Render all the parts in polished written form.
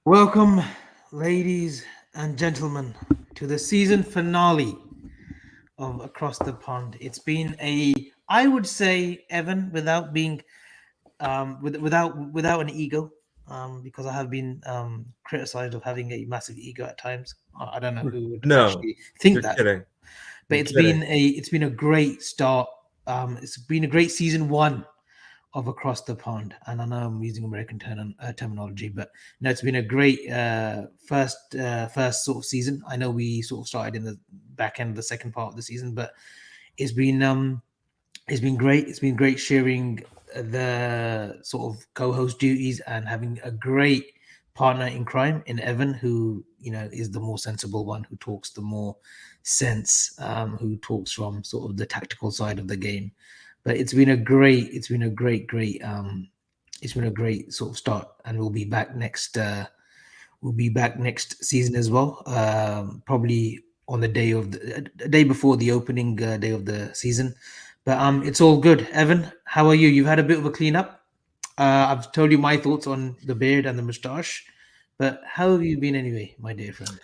Welcome, ladies and gentlemen, to the season finale of Across the Pond. It's been I would say, Evan, without being, without an ego, because I have been criticized of having a massive ego at times. I don't know who would No, actually think you're that, kidding. but You're kidding. it's been a great start. It's been a great season one of Across the Pond. And I know I'm using American terminology, but no, it's been a great first sort of season. I know we sort of started in the back end of the second part of the season, but it's been um it's been great. It's been great sharing the sort of co-host duties and having a great partner in crime in Evan, who is the more sensible one, who talks the more sense, who talks from sort of the tactical side of the game. But it's been a great sort of start, and we'll be back next. We'll be back next season as well. Probably on the day of the day before the opening day of the season. But it's all good. Evan, how are you? You've had a bit of a cleanup. I've told you my thoughts on the beard and the moustache, but how have you been anyway, my dear friend?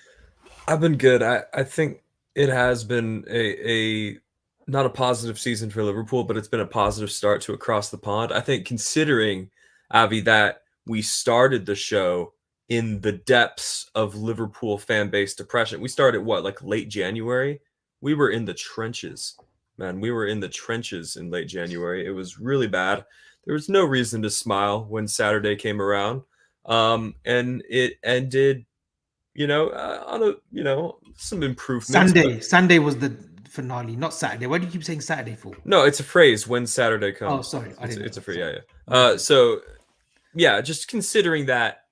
I've been good. I think it has been a not a positive season for Liverpool, but it's been a positive start to Across the Pond. I think considering, Avi, that we started the show in the depths of Liverpool fan base depression. We started what, like late January? We were in the trenches, man. We were in the trenches in late January. It was really bad. There was no reason to smile when Saturday came around. And it ended on some improvements. But Sunday was the finale, not Saturday. Why do you keep saying Saturday for? no, it's a phrase when Saturday Oh, comes. sorry, I didn't know It's a that. free, Sorry, yeah, yeah. my bad. So yeah, just considering that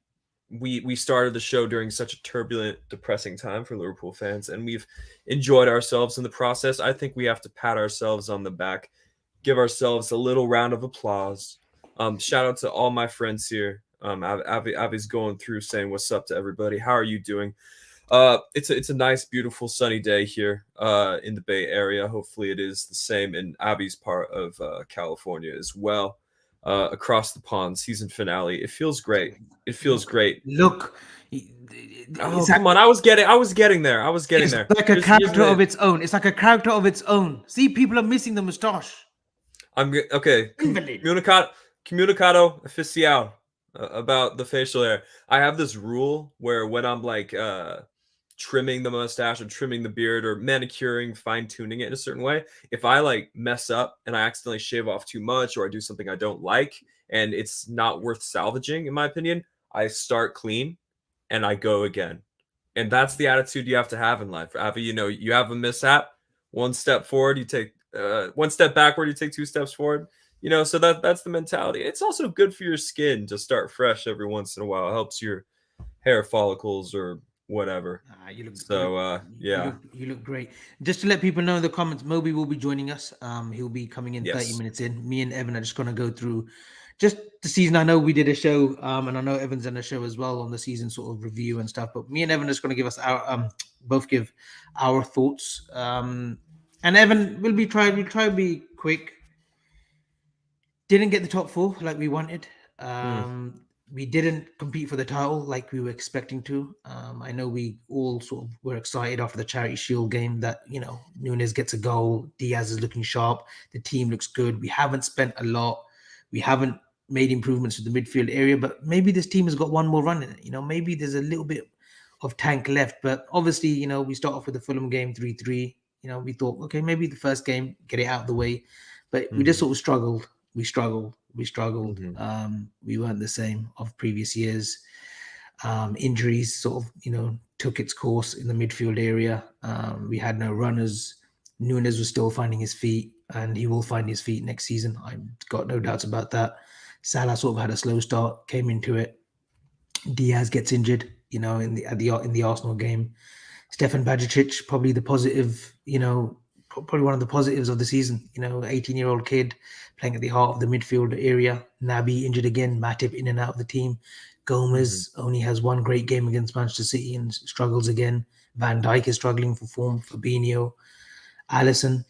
we started the show during such a turbulent, depressing time for Liverpool fans, and we've enjoyed ourselves in the process. I think we have to pat ourselves on the back, give ourselves a little round of applause. Shout out to all my friends here. Avi's going through saying what's up to everybody. How are you doing? It's a nice, beautiful, sunny day here in the Bay Area. Hopefully, it is the same in Abby's part of California as well. Across the pond, season finale. It feels great. It feels Look, great. look. Oh It's come on! I was getting there. I was getting It's there. like a Here's the character of thing. its own. It's like a character of its own. See, people are missing the moustache. Okay. Invalid. Comunicado oficial about the facial hair. I have this rule where when I'm like trimming the mustache or trimming the beard or manicuring, fine tuning it in a certain way, if I like mess up and I accidentally shave off too much or I do something I don't like and it's not worth salvaging, in my opinion, I start clean and I go again. And that's the attitude you have to have in life. Avi, you have a mishap, one step forward, you take one step backward, you take two steps forward. So that's the mentality. It's also good for your skin to start fresh every once in a while. It helps your hair follicles or whatever. So yeah, You look great. Just to let people know in the comments, Moby will be joining us. He'll be coming in 30 yes. minutes in. Me and Evan are just gonna go through just the season. I know we did a show, and I know Evan's done a show as well on the season sort of review and stuff. But me and Evan are just gonna give us our both give our thoughts. And Evan we'll try to be quick. Didn't get the top four like we wanted. Hmm. We didn't compete for the title like we were expecting to. I know we all sort of were excited after the Charity Shield game that Nunes gets a goal, Diaz is looking sharp, the team looks good. We haven't spent a lot. We haven't made improvements to the midfield area, but maybe this team has got one more run in it. Maybe there's a little bit of tank left. But obviously, we start off with the Fulham game 3-3. We thought, okay, maybe the first game, get it out of the way. But we just Mm-hmm. sort of struggled. We struggled. Mm-hmm. We weren't the same of previous years. Injuries sort of, took its course in the midfield area. We had no runners. Nunes was still finding his feet, and he will find his feet next season. I've got no doubts about that. Salah sort of had a slow start, came into it. Diaz gets injured, in the Arsenal game. Stefan Bajicic, probably the positive, probably one of the positives of the season. 18-year-old kid playing at the heart of the midfield area. Naby injured again. Matip in and out of the team. Mm-hmm. Gomez only has one great game against Manchester City and struggles again. Van Dijk is struggling for form. Fabinho, Allison,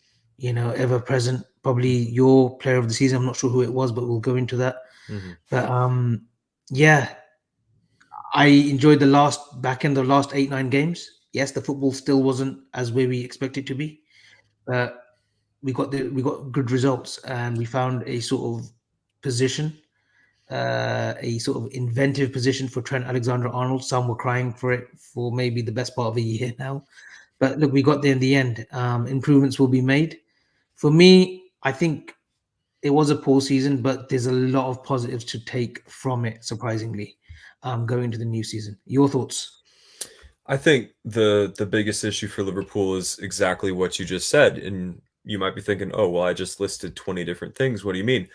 ever present. Probably your player of the season. I'm not sure who it was, but we'll go into that. Mm-hmm. But yeah, I enjoyed the last 8-9 games. Yes, the football still wasn't as where we expect it to be, but we got good results, and we found a sort of position, a sort of inventive position for Trent Alexander-Arnold. Some were crying for it for maybe the best part of a year now, but look, we got there in the end. Improvements will be made. For me, I think it was a poor season, but there's a lot of positives to take from it. Surprisingly, going into the new season, your thoughts? I think the biggest issue for Liverpool is exactly what you just said, and you might be thinking, "Oh, well, I just listed 20 different things. What do you mean?"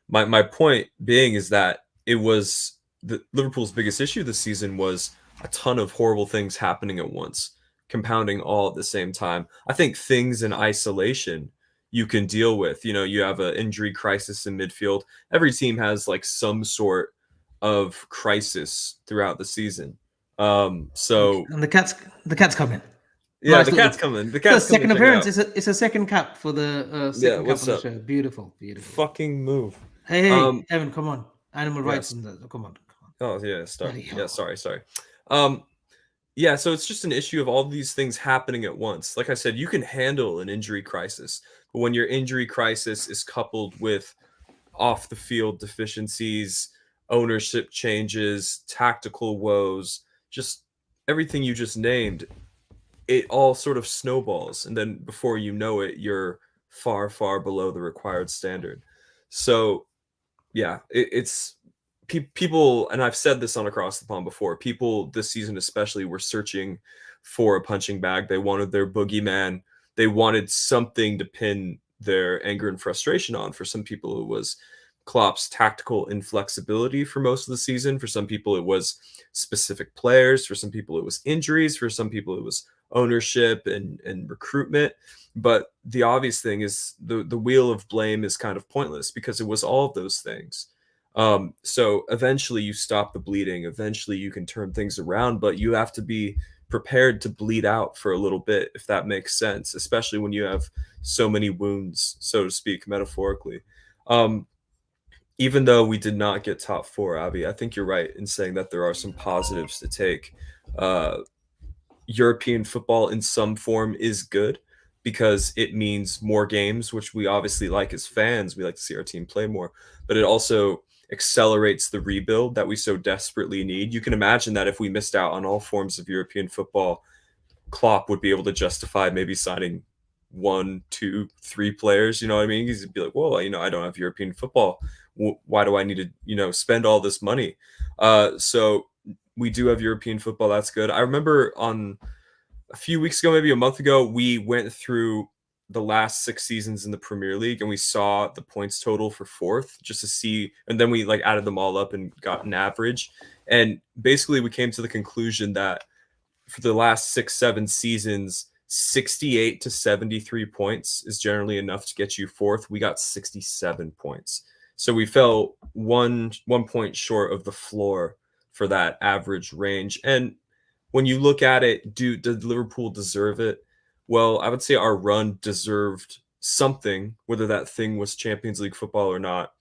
My point being is that it was the Liverpool's biggest issue this season was a ton of horrible things happening at once, compounding all at the same time. I think things in isolation you can deal with. You know, you have an injury crisis in midfield. Every team has like some sort of crisis throughout the season. So And the cat's coming. yeah, Nice the little cat's coming. The first cat's coming to second check it appearance. out. It's a second cap for the Yeah, second cap what's on the up? show. Beautiful, beautiful. Fucking move. Hey, Um, Evan, come on. Animal rights yes. and the come on, come on. Oh yeah, start. Bloody Yeah, hell. sorry. Um, yeah, so it's just an issue of all these things happening at once. Like I said, you can handle an injury crisis, but when your injury crisis is coupled with off the field deficiencies, ownership changes, tactical woes, just everything you just named, it all sort of snowballs, and then before you know it, you're far below the required standard. So yeah, it's people, and I've said this on Across the Pond before. People this season, especially, were searching for a punching bag. They wanted their boogeyman. They wanted something to pin their anger and frustration on. For some people, it was Klopp's tactical inflexibility for most of the season. For some people, it was specific players. For some people, it was injuries. For some people, it was ownership and recruitment. But the obvious thing is the wheel of blame is kind of pointless because it was all of those things. So eventually you stop the bleeding. Eventually you can turn things around, but you have to be prepared to bleed out for a little bit, if that makes sense, especially when you have so many wounds, so to speak, metaphorically. Um, Even though we did not get top four, Abby, I think you're right in saying that there are some positives to take. Uh, European football in some form is good because it means more games, which we obviously like as fans. We like to see our team play more, but it also accelerates the rebuild that we so desperately need. You can imagine that if we missed out on all forms of European football, Klopp would be able to justify maybe signing one, two, three players. You know what I mean? He'd be like, "Well, I don't have European football. Why do I need to, spend all this money?" So we do have European football. That's good. I remember on a few weeks ago, maybe a month ago, we went through the last 6 seasons in the Premier League and we saw the points total for fourth just to see, and then we like added them all up and got an average. And basically we came to the conclusion that for the last 6-7 seasons, 68 to 73 points is generally enough to get you fourth. We got 67 points. So we fell one point short of the floor for that average range. And when you look at it, did Liverpool deserve it? Well, I would say our run deserved something, whether that thing was Champions League football or not,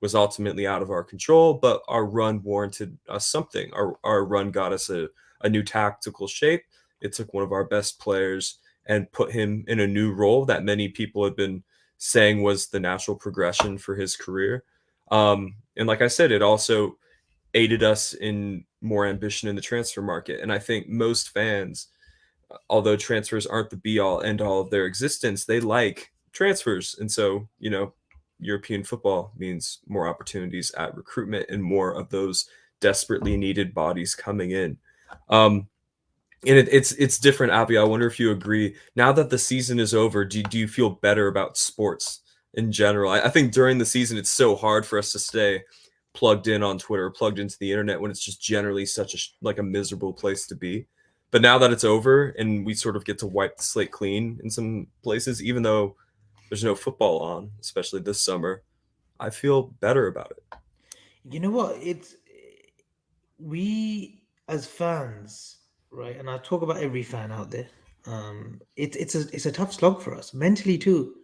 was ultimately out of our control, but our run warranted us something. Our run got us a new tactical shape. It took one of our best players and put him in a new role that many people have been saying was the natural progression for his career. And like I said, it also aided us in more ambition in the transfer market. And I think most fans, although transfers aren't the be all end all of their existence, they like transfers. And so, European football means more opportunities at recruitment and more of those desperately needed bodies coming in. Um, and it's different, Abby. I wonder if you agree. Now that the season is over, do you feel better about sports in general? I think during the season, it's so hard for us to stay plugged in on Twitter, plugged into the internet when it's just generally such a miserable place to be. But now that it's over and we sort of get to wipe the slate clean in some places, even though there's no football on, especially this summer, I feel better about it. You know what? It's we as fans, right? And I talk about every fan out there. It's a tough slog for us mentally too.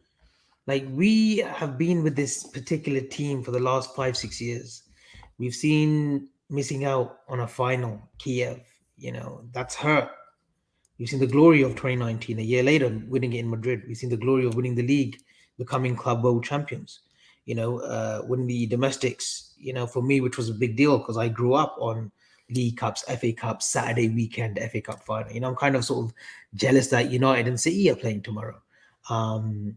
Like we have been with this particular team for the last 5-6 years. We've seen missing out on a final, Kiev. That's hurt. We've seen the glory of 2019. A year later, winning it in Madrid. We've seen the glory of winning the league, becoming club world champions. Winning the domestics. For me, which was a big deal because I grew up on League Cups, FA Cups, Saturday weekend FA Cup final. I'm kind of sort of jealous that United and City are playing tomorrow. Um,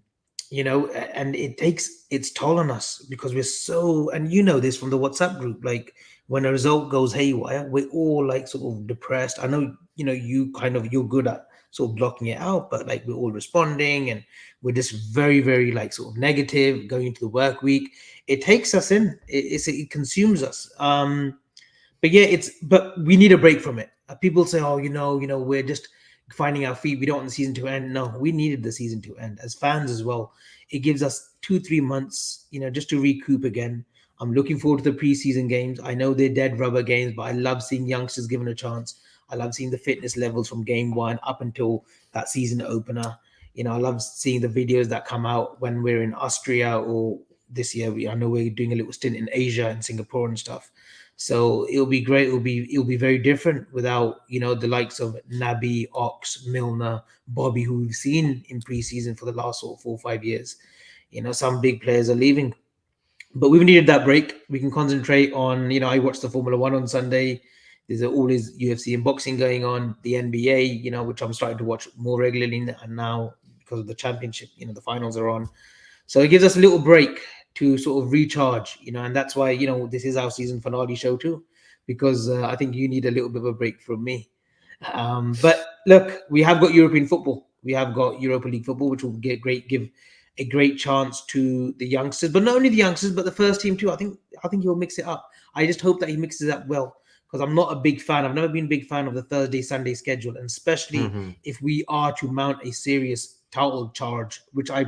and it takes its toll on us because we're so, and this from the WhatsApp group, like when a result goes haywire, we're all like sort of depressed. I know, you're good at sort of blocking it out, but like we're all responding and we're just very, very like sort of negative going into the work week. It takes us in, it consumes us. But yeah, but we need a break from it. People say, oh, we're just finding our feet. We don't want the season to end. No, we needed the season to end as fans as well. It gives us 2-3 months, just to recoup again. I'm looking forward to the preseason games. I know they're dead rubber games, but I love seeing youngsters given a chance. I love seeing the fitness levels from game one up until that season opener. I love seeing the videos that come out when we're in Austria, or this year I know we're doing a little stint in Asia and Singapore and stuff. So it'll be great. It'll be very different without the likes of Naby, Ox, Milner, Bobby, who we've seen in preseason for the last sort of 4 or 5 years. Some big players are leaving, but we've needed that break. We can concentrate on. I watched the Formula One on Sunday. There's always UFC and boxing going on. The NBA, which I'm starting to watch more regularly, and now because of the championship, the finals are on. So it gives us a little break to sort of recharge, and that's why, this is our season finale show too, because I think you need a little bit of a break from me. But look, we have got European football. We have got Europa League football, which will give a great chance to the youngsters, but not only the youngsters, but the first team too. I think he'll mix it up. I just hope that he mixes it up well, because I'm not a big fan. I've never been a big fan of the Thursday Sunday schedule, and especially if we are to mount a serious title charge, which I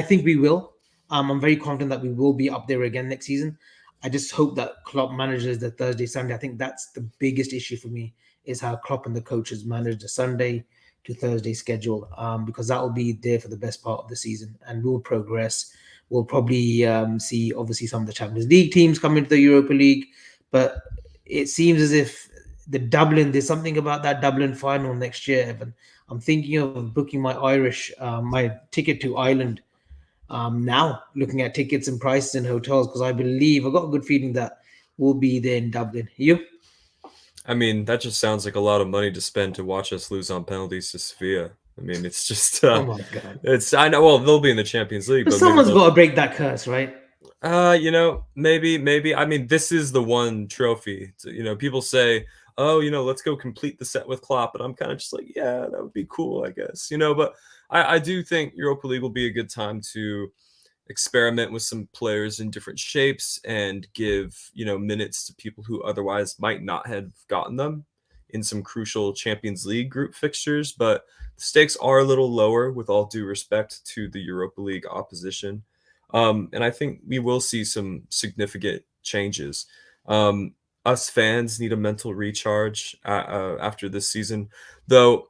think we will. I'm very confident that we will be up there again next season. I just hope that Klopp manages the Thursday Sunday. I think that's the biggest issue for me, is how Klopp and the coaches manage the Sunday to Thursday schedule, because that will be there for the best part of the season, and we'll progress. We'll probably see, obviously, some of the Champions League teams come into the Europa League, but it seems as if there's something about that Dublin final next year, Evan. I'm thinking of booking my ticket to Ireland now, looking at tickets and prices and hotels, because I've got a good feeling that we'll be there in Dublin. You? I mean, that just sounds like a lot of money to spend to watch us lose on penalties to Sevilla. I mean, it's just, Oh my God. I know, well, they'll be in the Champions League, But but maybe someone's got to break that curse, right? maybe. I mean, this is the one trophy. People say, oh, let's go complete the set with Klopp, but I'm kind of just like, yeah, that would be cool, I guess. But I do think Europa League will be a good time to experiment with some players in different shapes and give minutes to people who otherwise might not have gotten them in some crucial Champions League group fixtures. But the stakes are a little lower, with all due respect to the Europa League opposition. And I think we will see some significant changes. Us fans need a mental recharge after this season, though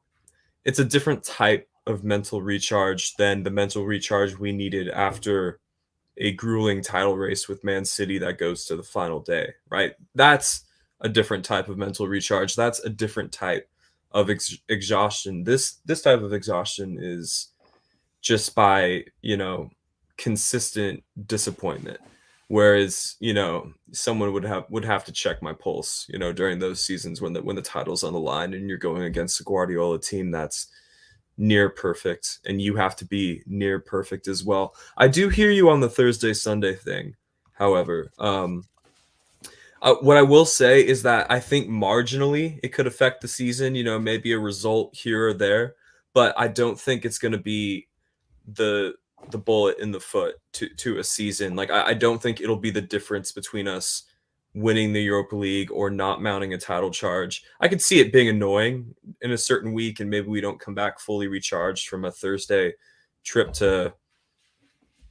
it's a different type of mental recharge than the mental recharge we needed after a grueling title race with Man City that goes to the final day, right? That's a different type of mental recharge. That's a different type of exhaustion. This type of exhaustion is just by, consistent disappointment. Whereas, someone would have to check my pulse, during those seasons when the title's on the line and you're going against a Guardiola team that's near perfect, and you have to be near perfect as well. I do hear you on the Thursday Sunday thing. However, what I will say is that I think marginally it could affect the season, maybe a result here or there, but I don't think it's going to be the bullet in the foot to a season. Like, I don't think it'll be the difference between us winning the Europa League or not mounting a title charge. I could see it being annoying in a certain week, and maybe we don't come back fully recharged from a Thursday trip to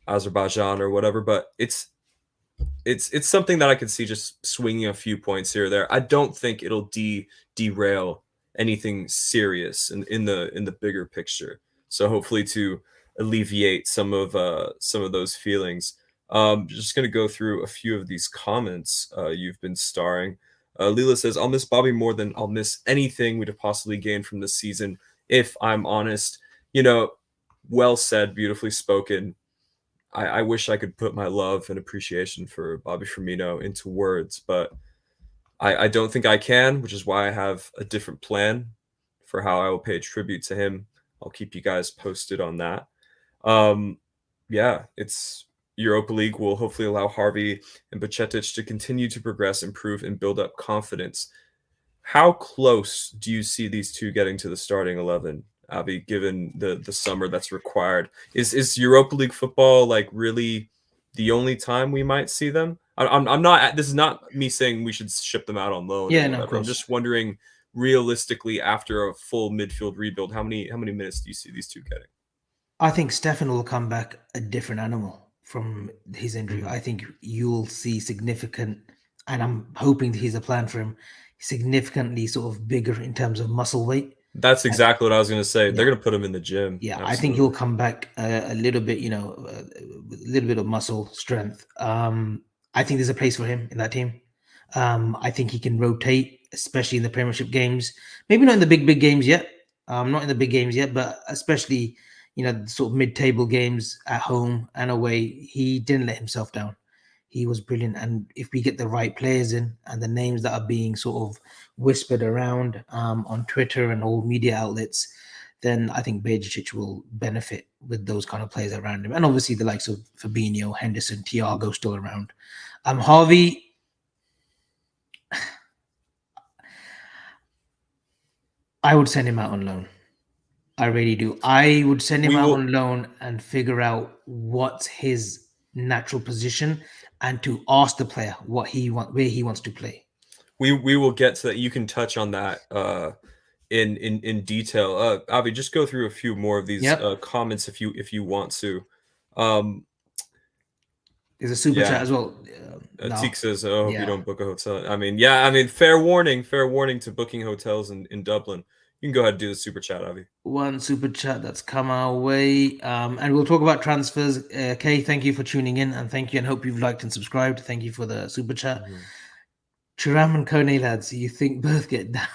Azerbaijan or whatever, but it's something that I could see just swinging a few points here or there. I don't think it'll derail anything serious in the bigger picture. So hopefully to alleviate some of those feelings. Just going to go through a few of these comments you've been starring. Leela says, I'll miss Bobby more than I'll miss anything we'd have possibly gained from this season, if I'm honest. Well said, beautifully spoken. I wish I could put my love and appreciation for Bobby Firmino into words, but I don't think I can, which is why I have a different plan for how I will pay tribute to him. I'll keep you guys posted on that. It's Europa League will hopefully allow Harvey and Bajcetic to continue to progress, improve, and build up confidence. How close do you see these two getting to the starting 11, Avi, given the summer that's required? Is Europa League football like really the only time we might see them? I'm not. This is not me saying we should ship them out on loan. Yeah, or no, of whatever. I'm course. just wondering, realistically, after a full midfield rebuild, how many minutes do you see these two getting? I think Stefan will come back a different animal from his injury. I think you'll see significant, and I'm hoping that he's a plan for him, significantly sort of bigger in terms of muscle weight. That's exactly what I was going to say. Yeah. They're going to put him in the gym. Yeah, Absolutely. I think he'll come back a little bit, with a little bit of muscle strength. I think there's a place for him in that team. I think he can rotate, especially in the Premiership games. Maybe not in the big games yet. Not in the big games yet, but especially, sort of mid-table games at home and away. He didn't let himself down. He was brilliant. And if we get the right players in and the names that are being sort of whispered around on Twitter and all media outlets, then I think Bajcetic will benefit with those kind of players around him. And obviously the likes of Fabinho, Henderson, Thiago still around. Harvey, I would send him out on loan. I really do. I would send him out on loan and figure out what's his natural position and to ask the player where he wants to play. We will get to that. You can touch on that in detail. Avi, just go through a few more of these comments if you want to. There's a super chat as well. Teek says, "I hope you don't book a hotel." I mean, fair warning to booking hotels in Dublin. You can go ahead and do the super chat, Avi. One super chat that's come our way, and we'll talk about transfers. Kay, thank you for tuning in, and thank you, and hope you've liked and subscribed. Thank you for the super chat. Thuram and Koné, lads, you think both get down?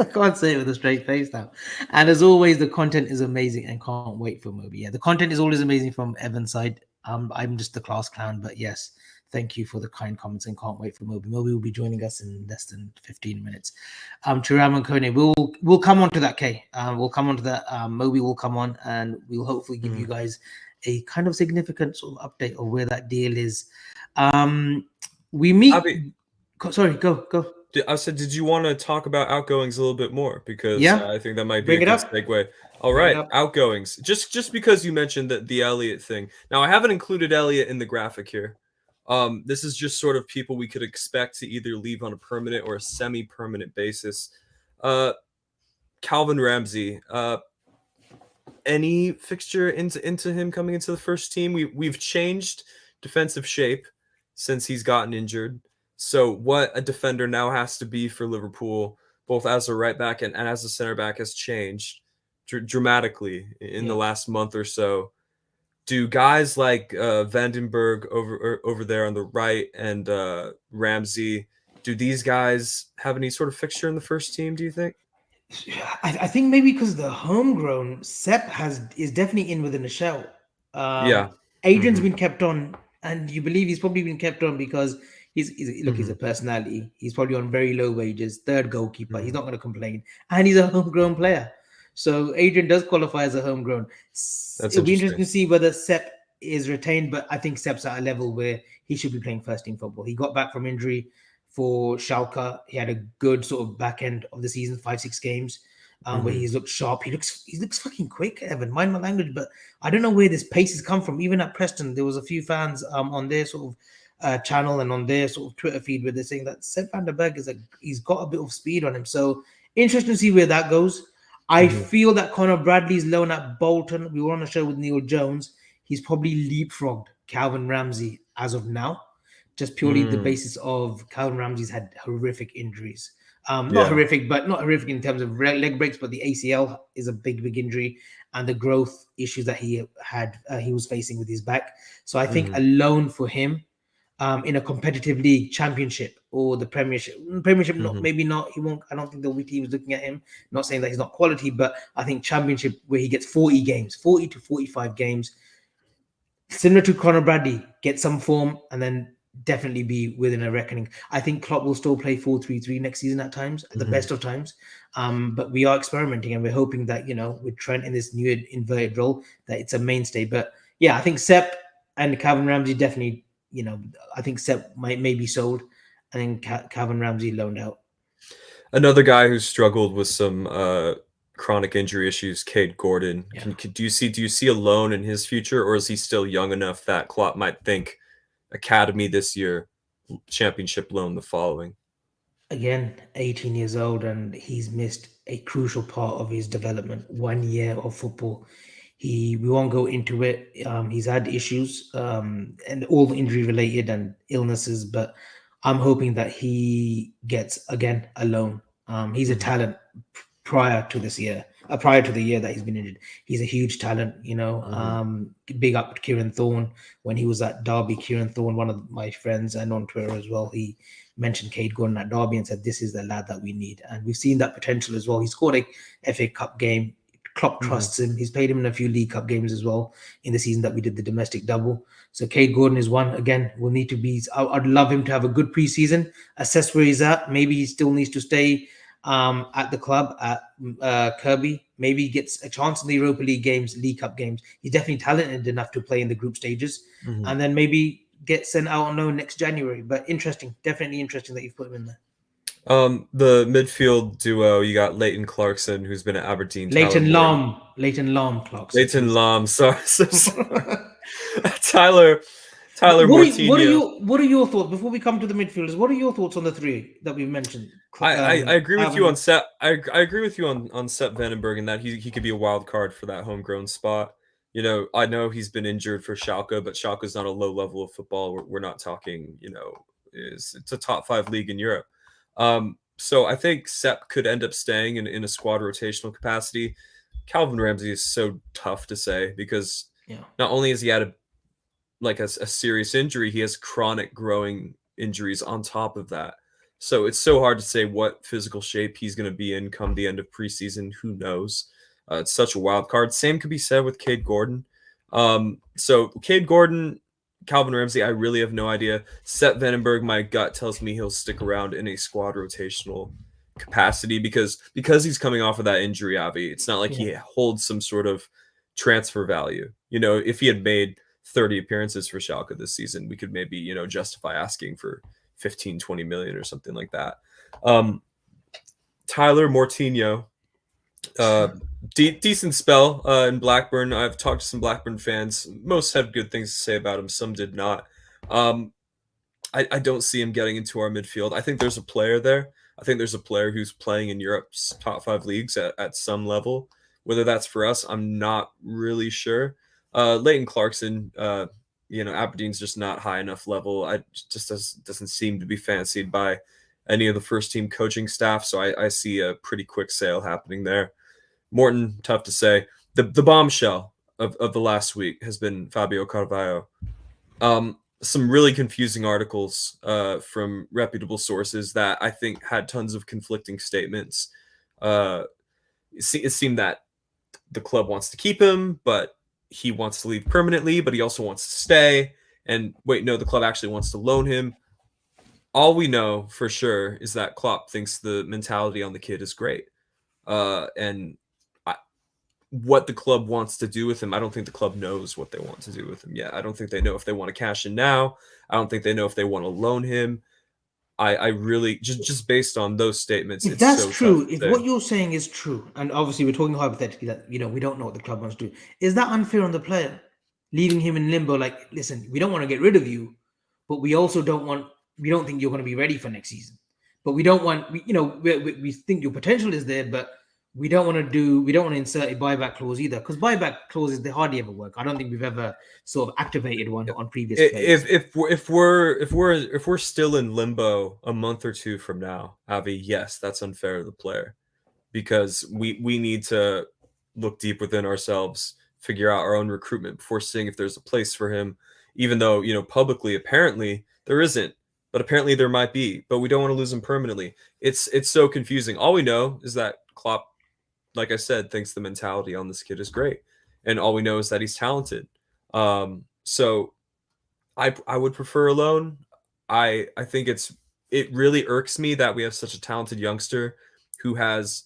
I can't say it with a straight face now. And as always, the content is amazing and can't wait for Moby. Yeah, the content is always amazing from Evan's side. I'm just the class clown, but yes, thank you for the kind comments and can't wait for Moby. Moby will be joining us in less than 15 minutes. Thuram and Koné, we'll come on to that, Kay. We'll come on to that. Moby will come on and we'll hopefully give you guys a kind of significant sort of update of where that deal is. We meet. Sorry, go. I said, did you want to talk about outgoings a little bit more? Because I think that might be a good segue. All right, outgoings. Just because you mentioned the Elliott thing. Now, I haven't included Elliott in the graphic here. This is just sort of people we could expect to either leave on a permanent or a semi-permanent basis. Calvin Ramsey. Any fixture into him coming into the first team? We've changed defensive shape since he's gotten injured. So what a defender now has to be for Liverpool, both as a right back and as a center back, has changed dramatically in the last month or so. Do guys like Vandenberg over there on the right and Ramsey, do these guys have any sort of fixture in the first team, do you think? I think maybe because the homegrown Sepp is definitely in within a shell. Adrian's been kept on, and you believe he's probably been kept on because he's a personality. He's probably on very low wages, third goalkeeper. He's not going to complain, and he's a homegrown player. So Adrian does qualify as a homegrown. It'll be interesting to see whether Sepp is retained, but I think Sepp's at a level where he should be playing first team football. He got back from injury for Schalke. He had a good sort of back end of the season, 5-6 games, where he's looked sharp. He looks fucking quick, Evan. Mind my language, but I don't know where this pace has come from. Even at Preston, there was a few fans on their sort of channel and on their sort of Twitter feed where they're saying that Sepp van der Berg he's got a bit of speed on him. So interesting to see where that goes. I feel that Conor Bradley's loan at Bolton, we were on a show with Neil Jones, he's probably leapfrogged Calvin Ramsey as of now, just purely the basis of Calvin Ramsey's had horrific injuries. Not horrific in terms of leg breaks, but the ACL is a big injury. and the growth issues that he was facing with his back. So I think a loan for him in a competitive league, championship or the Premiership, not, maybe not. He won't. I don't think there'll be teams looking at him. Not saying that he's not quality, but I think Championship where he gets 40 to 45 games, similar to Conor Bradley, get some form and then definitely be within a reckoning. I think Klopp will still play 4-3-3 next season at times, at the best of times. But we are experimenting and we're hoping that, with Trent in this new inverted role, that it's a mainstay. But yeah, I think Sepp and Calvin Ramsey definitely, I think Sepp may be sold and then Calvin Ramsey loaned out. Another guy who struggled with some chronic injury issues, Cade Gordon. Yeah. Do you see a loan in his future, or is he still young enough that Klopp might think academy this year, championship loan the following? Again, 18 years old, and he's missed a crucial part of his development. 1 year of football. We won't go into it. He's had issues, and all injury related and illnesses, but I'm hoping that he gets again a loan. He's a talent prior to this year, prior to the year that he's been injured. He's a huge talent, big up to Kieran Thorne when he was at Derby. Kieran Thorne, one of my friends and on Twitter as well, he mentioned Cade Gordon at Derby and said, this is the lad that we need. And we've seen that potential as well. He scored a FA Cup game. Klopp trusts him. He's played him in a few League Cup games as well in the season that we did the domestic double. So Cade Gordon is one. Again, will need to be. I'd love him to have a good preseason, assess where he's at. Maybe he still needs to stay at the club at Kirby. Maybe he gets a chance in the Europa League games, League Cup games. He's definitely talented enough to play in the group stages, and then maybe get sent out on loan next January. But interesting, definitely interesting that you've put him in there. The midfield duo, you got Leighton Clarkson, who's been at Aberdeen. Leighton Lam Clarkson. Leighton Lam, sorry. Tyler What are your thoughts before we come to the midfielders? What are your thoughts on the three that we've mentioned? I agree with you on Sepp. I agree with you on Sepp Vandenberg and that he could be a wild card for that homegrown spot. I know he's been injured for Schalke, but Schalke's not a low level of football. We're not talking, it's a top 5 league in Europe. So I think Sepp could end up staying in a squad rotational capacity. Calvin Ramsey is so tough to say because not only has he had a serious injury, he has chronic growing injuries on top of that. So it's so hard to say what physical shape he's going to be in come the end of preseason. Who knows? It's such a wild card. Same could be said with Cade Gordon. So Cade Gordon, Calvin Ramsey, I really have no idea. Sepp Vandenberg, my gut tells me he'll stick around in a squad rotational capacity because he's coming off of that injury, Avi. It's not like he holds some sort of transfer value. If he had made 30 appearances for Schalke this season, we could maybe, justify asking for 15, 20 million or something like that. Tyler Mortinho, decent spell in Blackburn. I've talked to some Blackburn fans. Most had good things to say about him. Some did not. I don't see him getting into our midfield. I think there's a player there. I think there's a player who's playing in Europe's top 5 leagues at some level. Whether that's for us, I'm not really sure. Leighton Clarkson, Aberdeen's just not high enough level. I just doesn't seem to be fancied by any of the first team coaching staff. So I see a pretty quick sale happening there. Morton, tough to say. The bombshell of the last week has been Fabio Carvalho. Some really confusing articles from reputable sources that I think had tons of conflicting statements. It seemed that the club wants to keep him, but he wants to leave permanently, but he also wants to stay. And wait, no, the club actually wants to loan him. All we know for sure is that Klopp thinks the mentality on the kid is great. And what the club wants to do with him, I don't think the club knows what they want to do with him yet. I don't think they know if they want to cash in now. I don't think they know if they want to loan him. I really just based on those statements. If that's true, if what you're saying is true, and obviously we're talking hypothetically that we don't know what the club wants to do, is that unfair on the player, leaving him in limbo? Like, listen, we don't want to get rid of you, but we also we don't think you're going to be ready for next season. But we don't want, we think your potential is there, but we don't want to insert a buyback clause either, because buyback clauses, they hardly ever work. I don't think we've ever sort of activated one on previous players. If we're still in limbo a month or two from now, Avi, yes, that's unfair to the player, because we need to look deep within ourselves, figure out our own recruitment before seeing if there's a place for him, even though, publicly, apparently there isn't, but apparently there might be, but we don't want to lose him permanently. It's so confusing. All we know is that Klopp, like I said, thinks the mentality on this kid is great. And all we know is that he's talented. So I would prefer a loan. I think it really irks me that we have such a talented youngster who has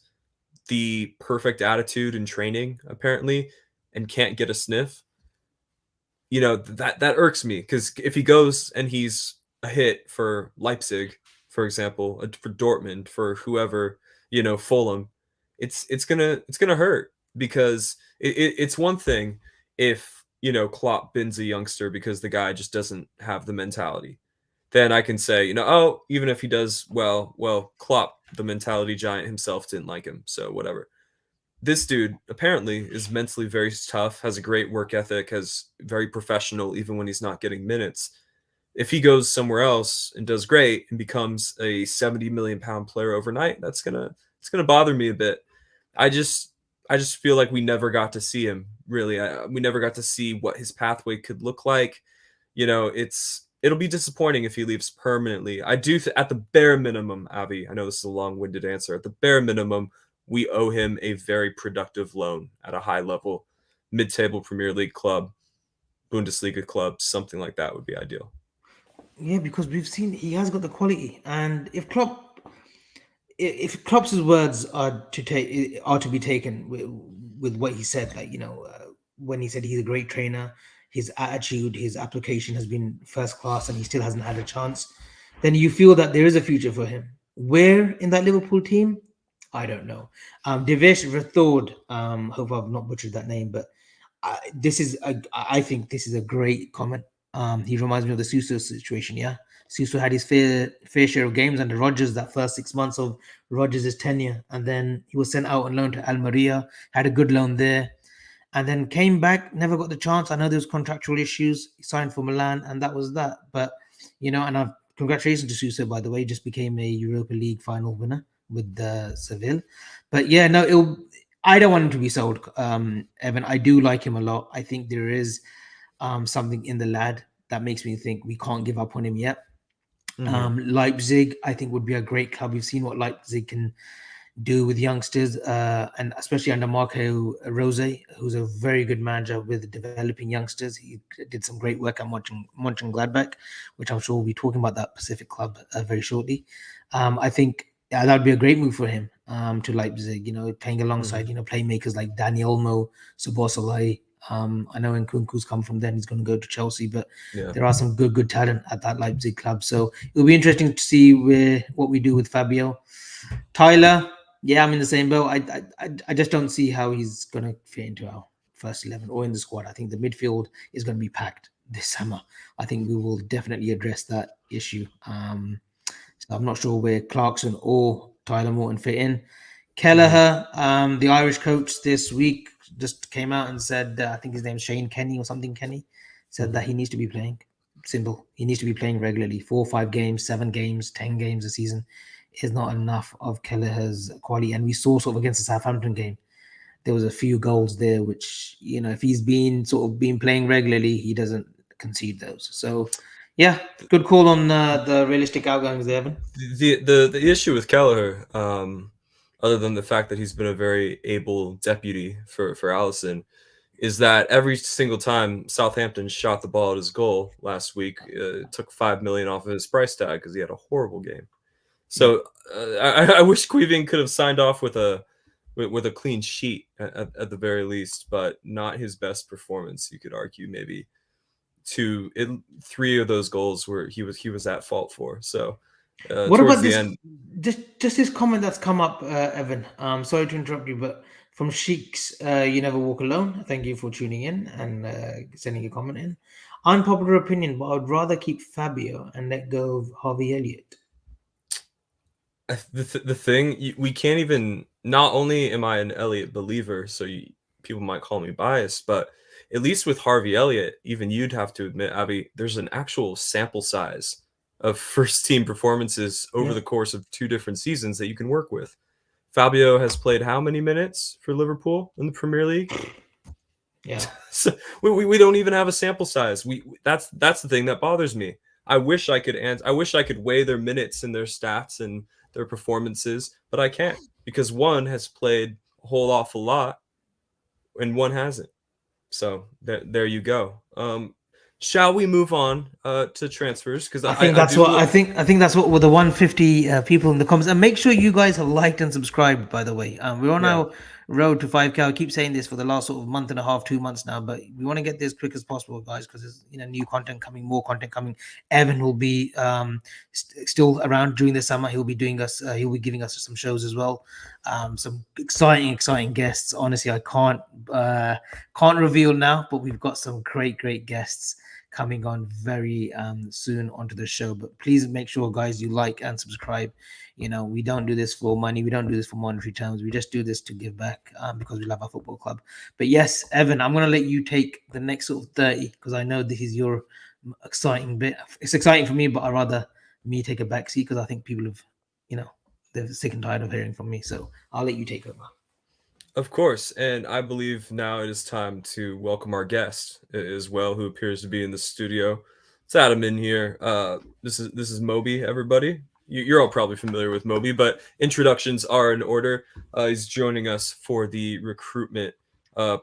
the perfect attitude and training apparently and can't get a sniff. That irks me, because if he goes and he's a hit for Leipzig, for example, for Dortmund, for whoever, Fulham, it's gonna hurt, because it's one thing if Klopp bins a youngster because the guy just doesn't have the mentality. Then I can say, oh, even if he does well, Klopp, the mentality giant himself, didn't like him, so whatever. This dude apparently is mentally very tough, has a great work ethic, has very professional even when he's not getting minutes. If he goes somewhere else and does great and becomes a 70 million pound player overnight, it's gonna bother me a bit. I just feel like we never got to see him really. We never got to see what his pathway could look like. It'll be disappointing if he leaves permanently. I do at the bare minimum, Avi, I know this is a long-winded answer. At the bare minimum, we owe him a very productive loan at a high level, mid-table Premier League club, Bundesliga club, something like that would be ideal. Yeah, because we've seen he has got the quality, and if Klopp's words are to be taken with what he said, like when he said he's a great trainer, his attitude, his application has been first class, and he still hasn't had a chance, then you feel that there is a future for him. Where in that Liverpool team, I don't know. Devesh Rathod, hope I've not butchered that name, but I think this is a great comment. He reminds me of the Suso situation. Yeah, Suso had his fair share of games under Rodgers that first 6 months of Rodgers' tenure, and then he was sent out on loan to Almeria, had a good loan there, and then came back, never got the chance. I know there was contractual issues. He signed for Milan, and that was that. But and congratulations to Suso, by the way, just became a Europa League final winner with Seville. But yeah, no, I don't want him to be sold, Evan. I do like him a lot. I think there is something in the lad that makes me think we can't give up on him yet. Leipzig, I think, would be a great club. We've seen what Leipzig can do with youngsters, and especially under Marco Rose, who's a very good manager with developing youngsters. He did some great work at Mönchengladbach, which I'm sure we'll be talking about that Pacific club very shortly. I think that would be a great move for him to Leipzig, playing alongside, playmakers like Dani Olmo, Szoboszlai. I know Nkunku's come from there, he's going to go to Chelsea, but there are some good talent at that Leipzig club. So it'll be interesting to see what we do with Fabio. Tyler, yeah, I'm in the same boat. I just don't see how he's going to fit into our first 11 or in the squad. I think the midfield is going to be packed this summer. I think we will definitely address that issue. So I'm not sure where Clarkson or Tyler Morton fit in. Kelleher, the Irish coach this week, just came out and said, I think his name's Shane Kenny or something, Kenny, said that he needs to be playing. Simple. He needs to be playing regularly. 4 or 5 games, 7 games, 10 games a season is not enough of Kelleher's quality. And we saw sort of against the Southampton game, there was a few goals there, which, if he's been playing regularly, he doesn't concede those. So, yeah, good call on the realistic outgoings there, Evan. The issue with Kelleher, other than the fact that he's been a very able deputy for Alisson, is that every single time Southampton shot the ball at his goal last week, it took $5 million off of his price tag because he had a horrible game. So I wish Queeving could have signed off with a clean sheet at the very least, but not his best performance. You could argue maybe 3 of those goals where he was at fault for. So what about this? Just this comment that's come up, Evan. Sorry to interrupt you, but from Sheiks, you never walk alone. Thank you for tuning in and sending a comment in. Unpopular opinion, but I'd rather keep Fabio and let go of Harvey Elliott. The thing, we can't even. Not only am I an Elliott believer, so people might call me biased, but at least with Harvey Elliott, even you'd have to admit, Abby, there's an actual sample size of first team performances over the course of 2 different seasons that you can work with. Fabio has played how many minutes for Liverpool in the Premier League? Yeah. So we don't even have a sample size. That's the thing that bothers me. I wish I could weigh their minutes and their stats and their performances, but I can't because one has played a whole awful lot and one hasn't. So there you go. Shall we move on to transfers? Because I think that's what I think that's what with the 150 people in the comments. And make sure you guys have liked and subscribed. By the way, we're on our road to 5K. I keep saying this for the last sort of month and a half, 2 months now, but we want to get this as quick as possible, guys, because there's new content coming, more content coming. Evan will be still around during the summer. He'll be giving us some shows as well. Some exciting guests. Honestly, I can't reveal now, but we've got some great guests coming on very soon onto the show. But please make sure, guys, you like and subscribe. We don't do this for money. We don't do this for monetary terms. We just do this to give back because we love our football club. But yes, Evan, I'm going to let you take the next sort of 30 because I know this is your exciting bit. It's exciting for me, but I'd rather me take a back seat because I think people have, they're sick and tired of hearing from me. So I'll let you take over. Of course, and I believe now it is time to welcome our guest as well, who appears to be in the studio. It's Adam in here. This is Moby, everybody. You're all probably familiar with Moby, but introductions are in order. He's joining us for the recruitment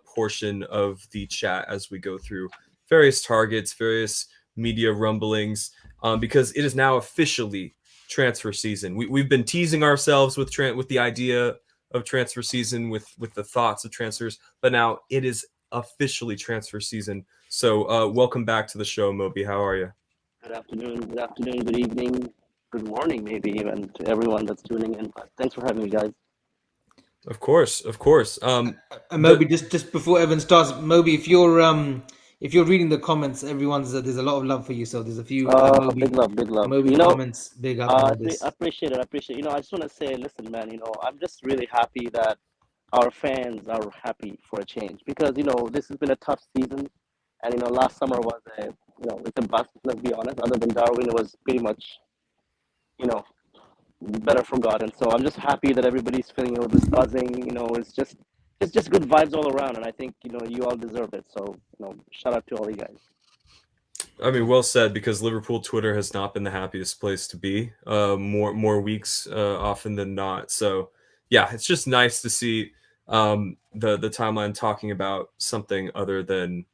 portion of the chat as we go through various targets, various media rumblings, because it is now officially transfer season. We've been teasing ourselves with the idea of transfer season with the thoughts of transfers, but now it is officially transfer season. So welcome back to the show, Moby. How are you? Good afternoon, good evening, good morning, maybe even to everyone that's tuning in. But thanks for having me, guys. Of course. Moby, just before Evan starts, Moby, if you're reading the comments, there's a lot of love for you. So there's a few Moby, big love. Moby comments, big up. I appreciate it. I just want to say, listen, man. I'm just really happy that our fans are happy for a change because this has been a tough season, and last summer was it's a bust. Let's be honest. Other than Darwin, it was pretty much better forgotten. So I'm just happy that everybody's feeling this buzzing. It's just good vibes all around, and I think you all deserve it. So shout out to all you guys. I mean, well said, because Liverpool Twitter has not been the happiest place to be more weeks often than not. So yeah, it's just nice to see the timeline talking about something other than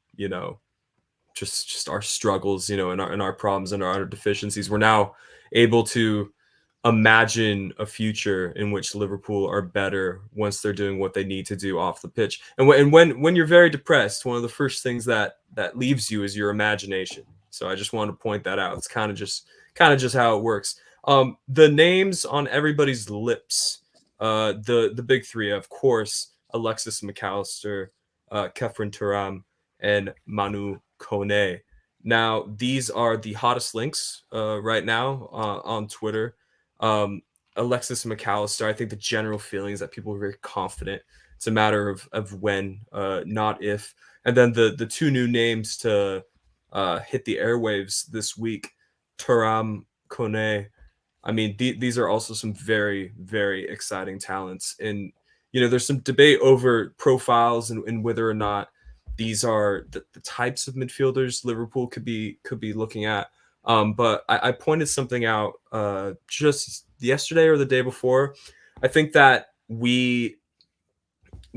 just our struggles, and our problems and our deficiencies. We're now able to imagine a future in which Liverpool are better once they're doing what they need to do off the pitch. And when you're very depressed, one of the first things that leaves you is your imagination. So I just wanted to point that out. It's kind of just how it works. The names on everybody's lips, the big three, of course, Alexis McAllister, Kefren Thuram, and Manu Koné. Now, these are the hottest links right now on Twitter. Alexis McAllister, I think the general feeling is that people are very confident. It's a matter of when, not if. And then the two new names to hit the airwaves this week, Thuram, Koné. I mean, these are also some very, very exciting talents. And, there's some debate over profiles and whether or not these are the types of midfielders Liverpool could be looking at. But I pointed something out just yesterday or the day before. I think that we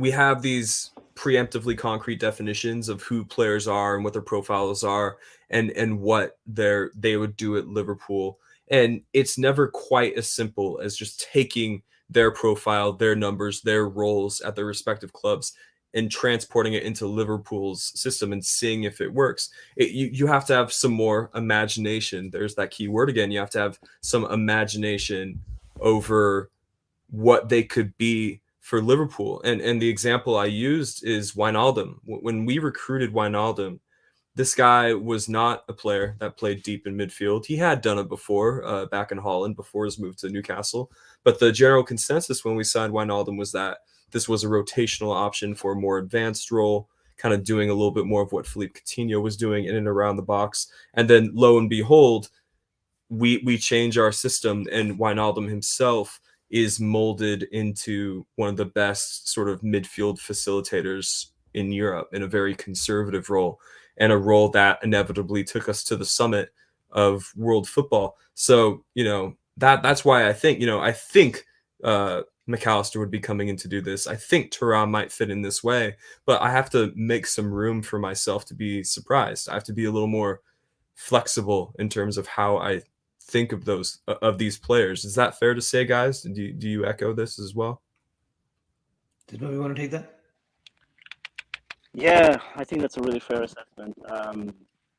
have these preemptively concrete definitions of who players are and what their profiles are and what they would do at Liverpool. And it's never quite as simple as just taking their profile, their numbers, their roles at their respective clubs and transporting it into Liverpool's system and seeing if it works. You have to have some more imagination. There's that key word again. You have to have some imagination over what they could be for Liverpool. And the example I used is Wijnaldum. When we recruited Wijnaldum, this guy was not a player that played deep in midfield. He had done it before, back in Holland, before his move to Newcastle. But the general consensus when we signed Wijnaldum was that this was a rotational option for a more advanced role, kind of doing a little bit more of what Philippe Coutinho was doing in and around the box. And then lo and behold, we change our system, and Wijnaldum himself is molded into one of the best sort of midfield facilitators in Europe in a very conservative role, and a role that inevitably took us to the summit of world football. So, that's why I think, McAllister would be coming in to do this. I think Thuram might fit in this way, but I have to make some room for myself to be surprised. I have to be a little more flexible in terms of how I think of these players. Is that fair to say, guys? Do you echo this as well? Does Bobby want to take that? Yeah, I think that's a really fair assessment.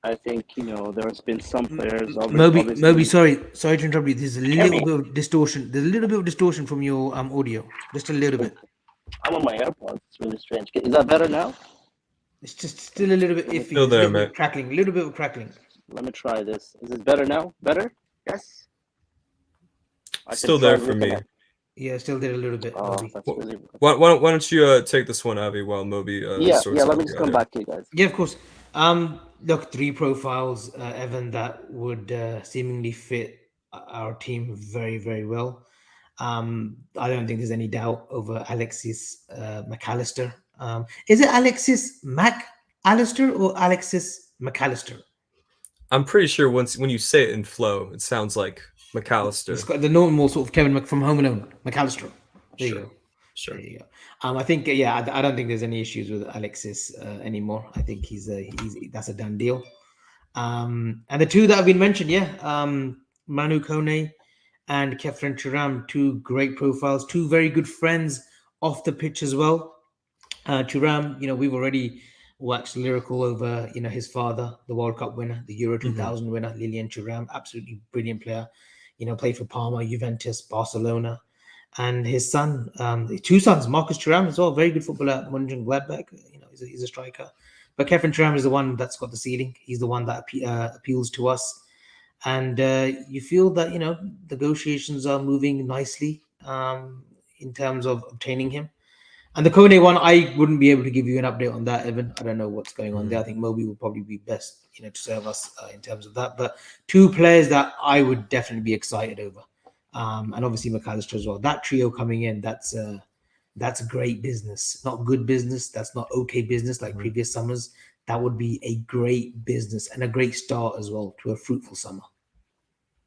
I think there's been some players. Moby, sorry to interrupt you. There's a little bit of distortion. There's a little bit of distortion from your audio, just a little bit. I'm on my AirPods. It's really strange. Is that better now? It's just still a little bit iffy. Still there, mate. A little bit of crackling. Let me try this. Is this better now? Better? Yes. Still there for me. Yeah, still there a little bit. Why don't you take this one, Avi, while Moby Let me just come back to you guys. Yeah, of course. Look, 3 profiles, Evan, that would seemingly fit our team very, very well. I don't think there's any doubt over Alexis McAllister. Is it Alexis McAllister or Alexis McAllister? I'm pretty sure when you say it in flow, it sounds like McAllister. It's got the normal sort of Kevin from Home Alone, McAllister. There you go. Sure. There you go. I think, I don't think there's any issues with Alexis anymore. I think that's a done deal. And the 2 that have been mentioned, Manu Koné and Kefren Thuram, 2 great profiles, 2 very good friends off the pitch as well. Thuram, we've already waxed lyrical over, his father, the World Cup winner, the Euro 2000 winner, Lilian Thuram, absolutely brilliant player. Played for Parma, Juventus, Barcelona, and his son, 2 sons, Marcus Thuram as well, very good footballer at Mönchengladbach. He's a striker. But Kefren Thuram is the one that's got the ceiling. He's the one that appeals to us. And you feel that, negotiations are moving nicely in terms of obtaining him. And the Koné one, I wouldn't be able to give you an update on that, Evan. I don't know what's going on there. I think Moby will probably be best, to serve us in terms of that. But 2 players that I would definitely be excited over. And obviously McAllister as well. That trio coming in, that's great business. Not good business. That's not okay business like previous summers. That would be a great business and a great start as well to a fruitful summer.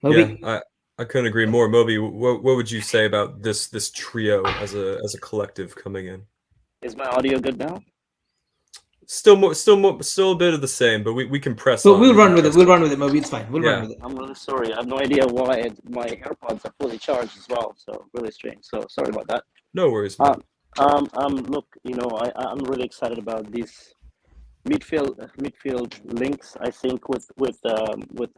Moby? Yeah, I couldn't agree more. Moby, what would you say about this trio as a collective coming in? Is my audio good now? Still a bit of the same, but we can press. So we'll run with it. We'll run with it, Moby. It's fine. We'll run with it. I'm really sorry. I have no idea why my AirPods are fully charged as well. So really strange. So sorry about that. No worries. Look, I'm really excited about these midfield links. I think with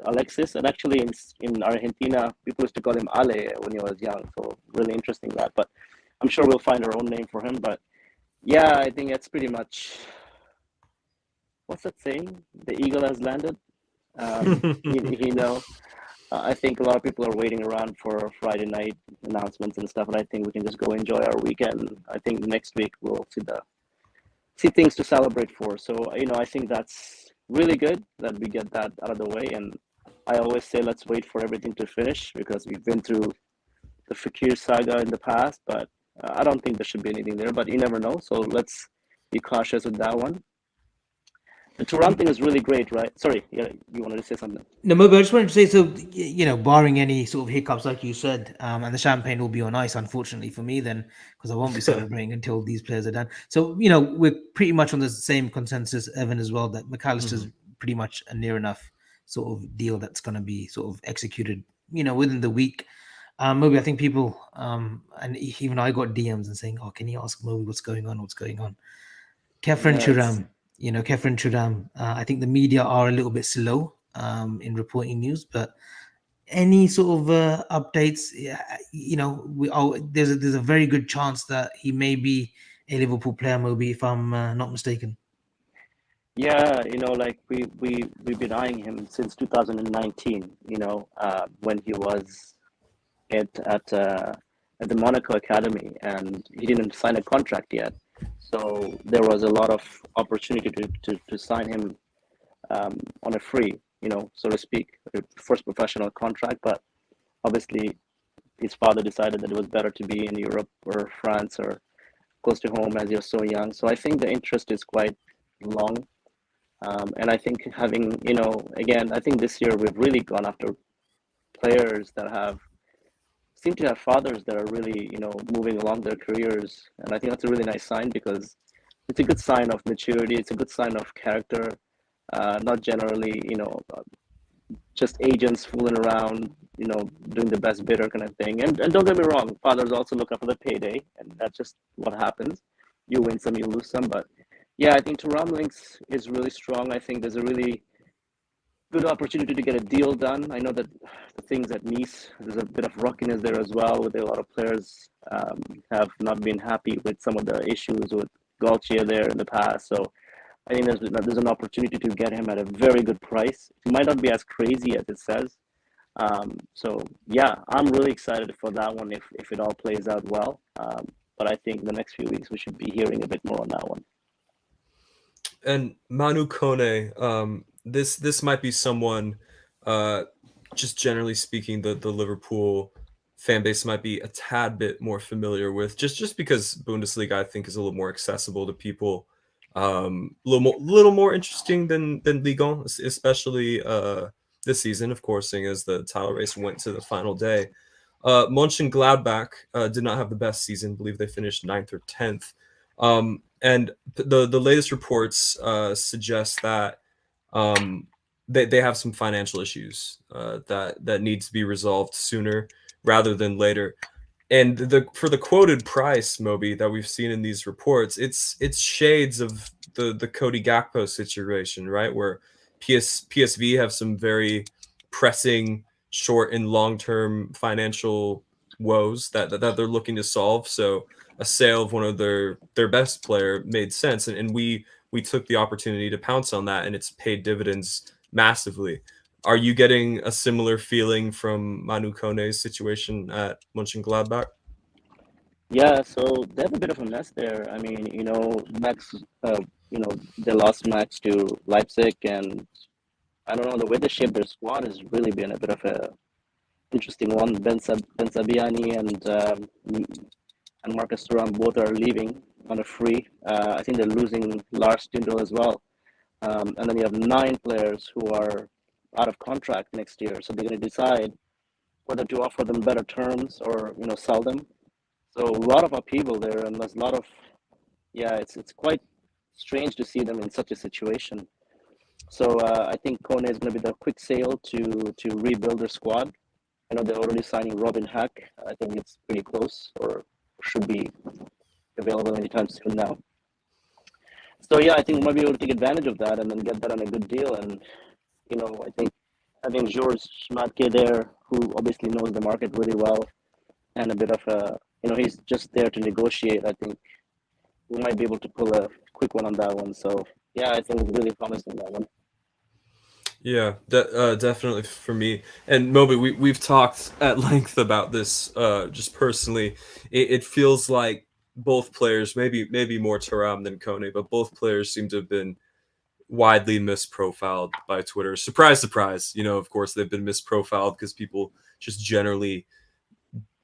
Alexis, and actually in Argentina, people used to call him Ale when he was young. So really interesting that. But I'm sure we'll find our own name for him. But yeah, I think that's pretty much. What's that saying? The eagle has landed. I think a lot of people are waiting around for Friday night announcements and stuff, and I think we can just go enjoy our weekend. I think next week we'll see things to celebrate for. So I think that's really good that we get that out of the way. And I always say let's wait for everything to finish because we've been through the Fekir saga in the past, but I don't think there should be anything there. But you never know, so let's be cautious with that one. The Thuram thing is really great, right? Sorry, you wanted to say something? No, but I just wanted to say, so, barring any sort of hiccups, like you said, and the champagne will be on ice, unfortunately for me then, because I won't be celebrating until these players are done. So, we're pretty much on the same consensus, Evan, as well, that McAllister's pretty much a near enough sort of deal that's going to be sort of executed, within the week. Moby, I think people, and even I got DMs and saying, "Oh, can you ask Moby what's going on? What's going on?" Kefren Thuram, Kefren Thuram. I think the media are a little bit slow in reporting news, but any sort of updates, there's a very good chance that he may be a Liverpool player, Moby, if I'm not mistaken. Yeah, we've been eyeing him since 2019. When he was at the Monaco Academy, and he didn't sign a contract yet. So there was a lot of opportunity to sign him on a free, so to speak, first professional contract. But obviously, his father decided that it was better to be in Europe or France or close to home as you're so young. So I think the interest is quite long. And I think having, again, I think this year we've really gone after players that seem to have fathers that are really, moving along their careers. And I think that's a really nice sign because it's a good sign of maturity. It's a good sign of character, not generally, just agents fooling around, doing the best bidder kind of thing. And don't get me wrong, fathers also look up for the payday, and that's just what happens. You win some, you lose some. But yeah, I think Thuram links is really strong. I think there's a really good opportunity to get a deal done. I know that the things at Nice, there's a bit of rockiness there as well, with a lot of players have not been happy with some of the issues with Gaultier there in the past. So I think there's an opportunity to get him at a very good price. It might not be as crazy as it says. So yeah, I'm really excited for that one if it all plays out well. But I think the next few weeks we should be hearing a bit more on that one. And Manu Koné, this might be someone, just generally speaking, the Liverpool fan base might be a tad bit more familiar with, just because Bundesliga I think is a little more accessible to people, a little more interesting than Ligue 1, especially this season, of course, seeing as the title race went to the final day. Mönchengladbach did not have the best season. I believe they finished 9th or 10th. And the latest reports suggest that they have some financial issues that need to be resolved sooner rather than later. And for the quoted price, Moby, that we've seen in these reports, it's shades of the Cody Gakpo situation, right? Where PSV have some very pressing short and long-term financial woes that they're looking to solve. So a sale of one of their best player made sense, and we took the opportunity to pounce on that, and it's paid dividends massively. Are you getting a similar feeling from Manu Koné's situation at Mönchengladbach? Yeah, so they have a bit of a mess there. I mean, Max, they lost Max to Leipzig, and I don't know, the way they shaped their squad has really been a bit of a interesting one. Ben Sabiani and Marcus Thuram both are leaving on a free. I think they're losing Lars Stindl as well. And then you have 9 players who are out of contract next year. So they're going to decide whether to offer them better terms or, sell them. So a lot of upheaval there, and there's a lot of, it's quite strange to see them in such a situation. So I think Koné is going to be the quick sale to rebuild their squad. I know they're already signing Robin Hack. I think it's pretty close, or should be available anytime soon now. So yeah, I think we might be able to take advantage of that and then get that on a good deal. And I think having George Schmadtke there, who obviously knows the market really well, and a bit of a, he's just there to negotiate. I think we might be able to pull a quick one on that one. So yeah, I think it's really promising, that one. Yeah, definitely for me. And Moby, we've talked at length about this just personally. It feels like both players, maybe more Thuram than Koné, but both players seem to have been widely misprofiled by Twitter. Surprise, surprise. Of course, they've been misprofiled because people just generally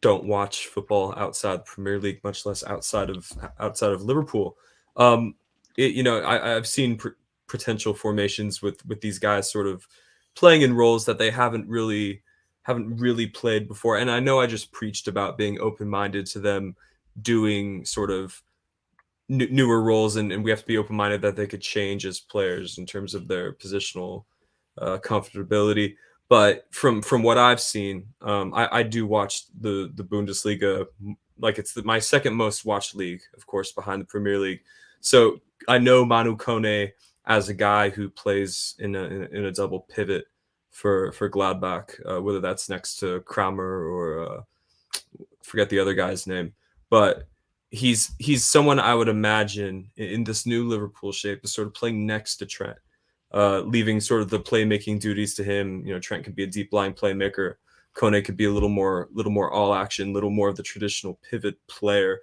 don't watch football outside the Premier League, much less outside of Liverpool. I've seen potential formations with these guys sort of playing in roles that they haven't really played before. And I know I just preached about being open-minded to them doing sort of newer roles, and we have to be open-minded that they could change as players in terms of their positional comfortability. But from what I've seen, I do watch the Bundesliga like it's my second most watched league, of course, behind the Premier League. So I know Manu Koné as a guy who plays in a double pivot for Gladbach, whether that's next to Kramer or forget the other guy's name, but he's someone I would imagine in this new Liverpool shape is sort of playing next to Trent, leaving sort of the playmaking duties to him. Trent could be a deep line playmaker. Koné could be a little more all action, little more of the traditional pivot player.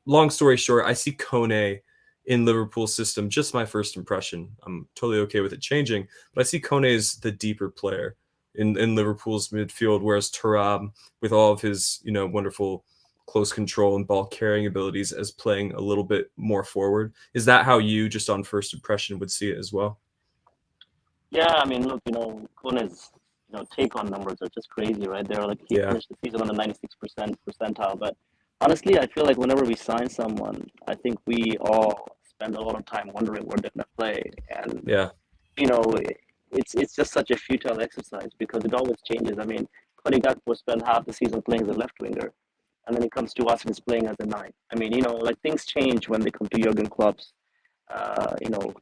Long story short, I see Koné in Liverpool's system. Just my first impression. I'm totally okay with it changing, but I see Koné as the deeper player in Liverpool's midfield, whereas Thuram, with all of his wonderful close control and ball carrying abilities, as playing a little bit more forward. Is that how you, just on first impression, would see it as well? Yeah, I mean, look, Koné's take on numbers are just crazy, right? They're like he finished the season on the 96% percentile. But honestly, I feel like whenever we sign someone, I think we all spend a lot of time wondering where they're gonna play, and it's just such a futile exercise because it always changes. I mean, Koné Gakpo spent half the season playing as a left winger, and then he comes to us and he's playing as a 9. I mean, like things change when they come to Jurgen Klopp's,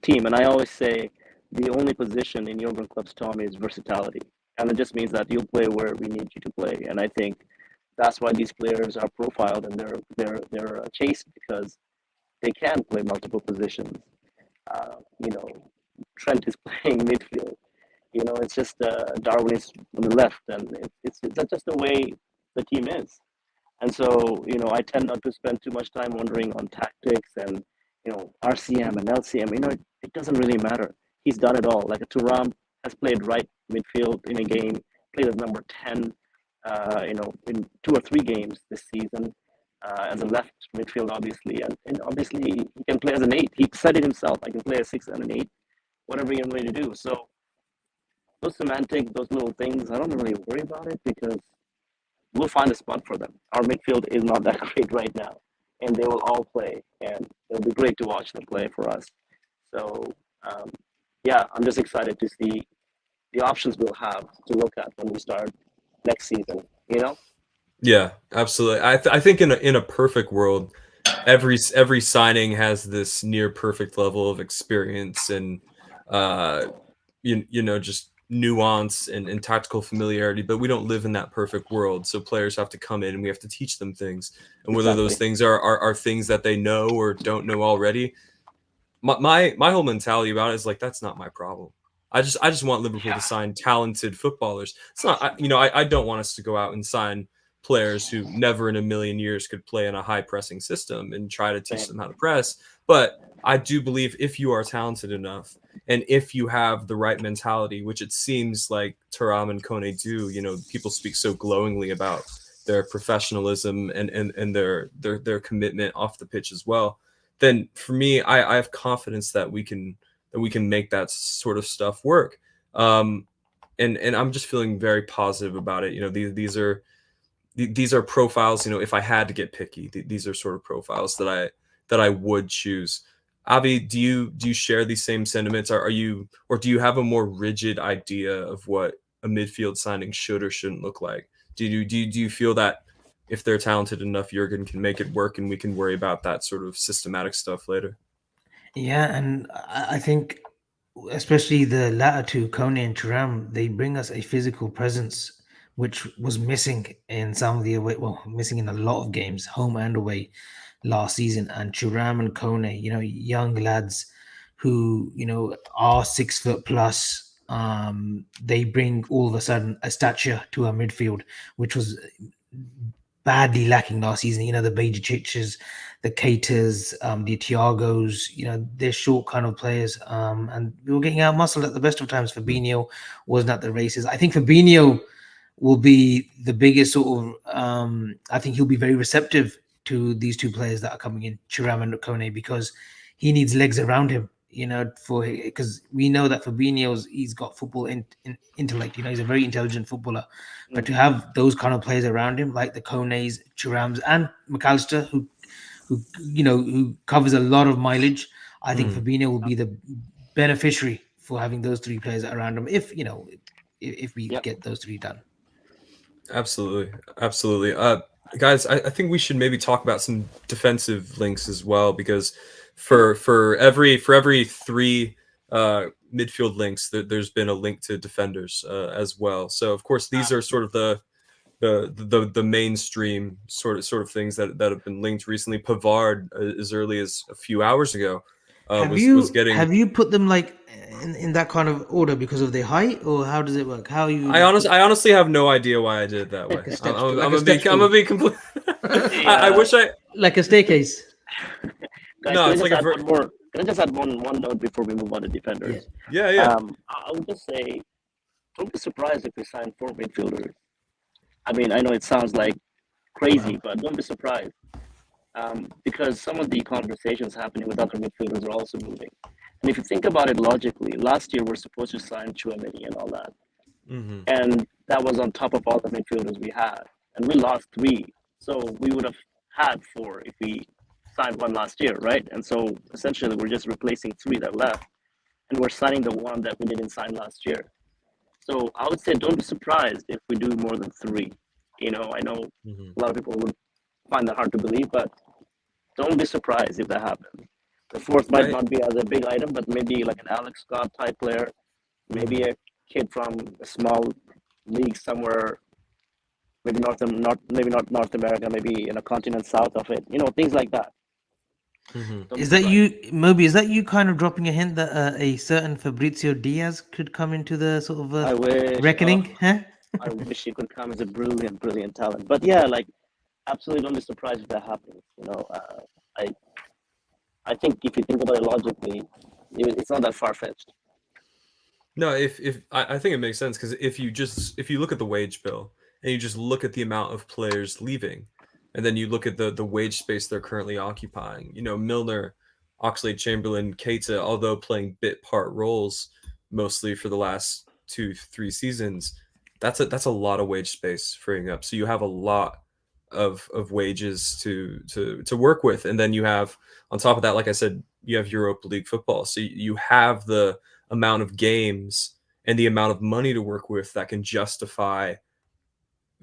team. And I always say the only position in Jurgen Klopp's team is versatility, and it just means that you'll play where we need you to play. And I think that's why these players are profiled and they're chased, because they can play multiple positions. Trent is playing midfield. It's just Darwin is on the left, and it's just the way the team is. And so, I tend not to spend too much time wondering on tactics and, RCM and LCM. It doesn't really matter. He's done it all. Like a Thuram has played right midfield in a game, played as number 10, in 2 or 3 games this season, as a left midfield, obviously. And obviously, he can play as an 8. He said it himself. I can play a 6 and an 8, whatever you're going to do. So those semantics, those little things, I don't really worry about it because we'll find a spot for them. Our midfield is not that great right now, and they will all play, and it'll be great to watch them play for us. So, I'm just excited to see the options we'll have to look at when we start next season. Yeah, absolutely. I think in a perfect world, every signing has this near perfect level of experience and just nuance and tactical familiarity, but we don't live in that perfect world. So players have to come in and we have to teach them things, and whether those things are things that they know or don't know already. My whole mentality about it is like, that's not my problem. I just want Liverpool to sign talented footballers. It's not, I don't want us to go out and sign players who never in a million years could play in a high pressing system and try to teach them how to press. But I do believe if you are talented enough and if you have the right mentality, which it seems like Thuram and Koné do, people speak so glowingly about their professionalism and their commitment off the pitch as well. Then for me, I have confidence that we can make that sort of stuff work. And I'm just feeling very positive about it. These are profiles, if I had to get picky, these are sort of profiles that I would choose. Avi, do you share these same sentiments? Or do you have a more rigid idea of what a midfield signing should or shouldn't look like? Do you feel that if they're talented enough, Jurgen can make it work and we can worry about that sort of systematic stuff later? Yeah, and I think especially the latter two, Koné and Thuram, they bring us a physical presence which was missing in some of the away, missing in a lot of games, home and away, last season. And Thuram and Koné, young lads who are 6 foot plus. They bring all of a sudden a stature to our midfield, which was badly lacking last season. The Bajicic's, the Keiters, the Thiagos, they're short kind of players. And we were getting out muscled at the best of times. Fabinho wasn't at the races. I think Fabinho will be the biggest sort of, I think he'll be very receptive to these two players that are coming in, Thuram and Koné, because he needs legs around him, because we know that he's got football intellect. He's a very intelligent footballer. But to have those kind of players around him, like the Konés, Thurams, and McAllister, who covers a lot of mileage, I think Fabinho will be the beneficiary for having those 3 players around him. If we get those 3 done. Absolutely. Guys, I think we should maybe talk about some defensive links as well, because for every 3 midfield links, there's been a link to defenders as well. So of course these are sort of the mainstream sort of things that have been linked recently. Pavard, as early as a few hours ago, Have you put them like in that kind of order because of their height, or how does it work? I honestly have no idea why I did it that way. I'm gonna be complete. I wish I like a staircase. Guys, no, it's like can I just add one note before we move on to defenders? Yeah. I would just say, don't be surprised if we sign 4 midfielders. I mean, I know it sounds like crazy, but don't be surprised. Because some of the conversations happening with other midfielders are also moving. And if you think about it logically, last year we're supposed to sign Chouameni and all that. Mm-hmm. And that was on top of all the midfielders we had. And we lost 3. So we would have had 4 if we signed 1 last year, right? And so essentially we're just replacing 3 that left. And we're signing the 1 that we didn't sign last year. So I would say don't be surprised if we do more than 3. You know, I know a lot of people would find that hard to believe, but don't be surprised if that happens. The 4th might not be as a big item, but maybe like an Alex Scott type player, maybe a kid from a small league somewhere, maybe not North America, maybe in a continent south of it. You know, things like that. Is that you, Moby? Is that you kind of dropping a hint that a certain Fabrizio Diaz could come into the sort of I wish, reckoning? Huh? I wish he could come as a brilliant talent. But yeah, like absolutely don't be surprised if that happens. You know, I think if you think about it logically, it's not that far fetched. No, if I think it makes sense because if you look at the wage bill and you just look at the amount of players leaving, and then you look at the wage space they're currently occupying, you know, Milner, Oxlade-Chamberlain, Keita, although playing bit part roles mostly for the last 2-3 seasons, that's a lot of wage space freeing up. So you have a lot of wages to work with, and then you have on top of that, like I said, you have Europa League football, so you have the amount of games and the amount of money to work with that can justify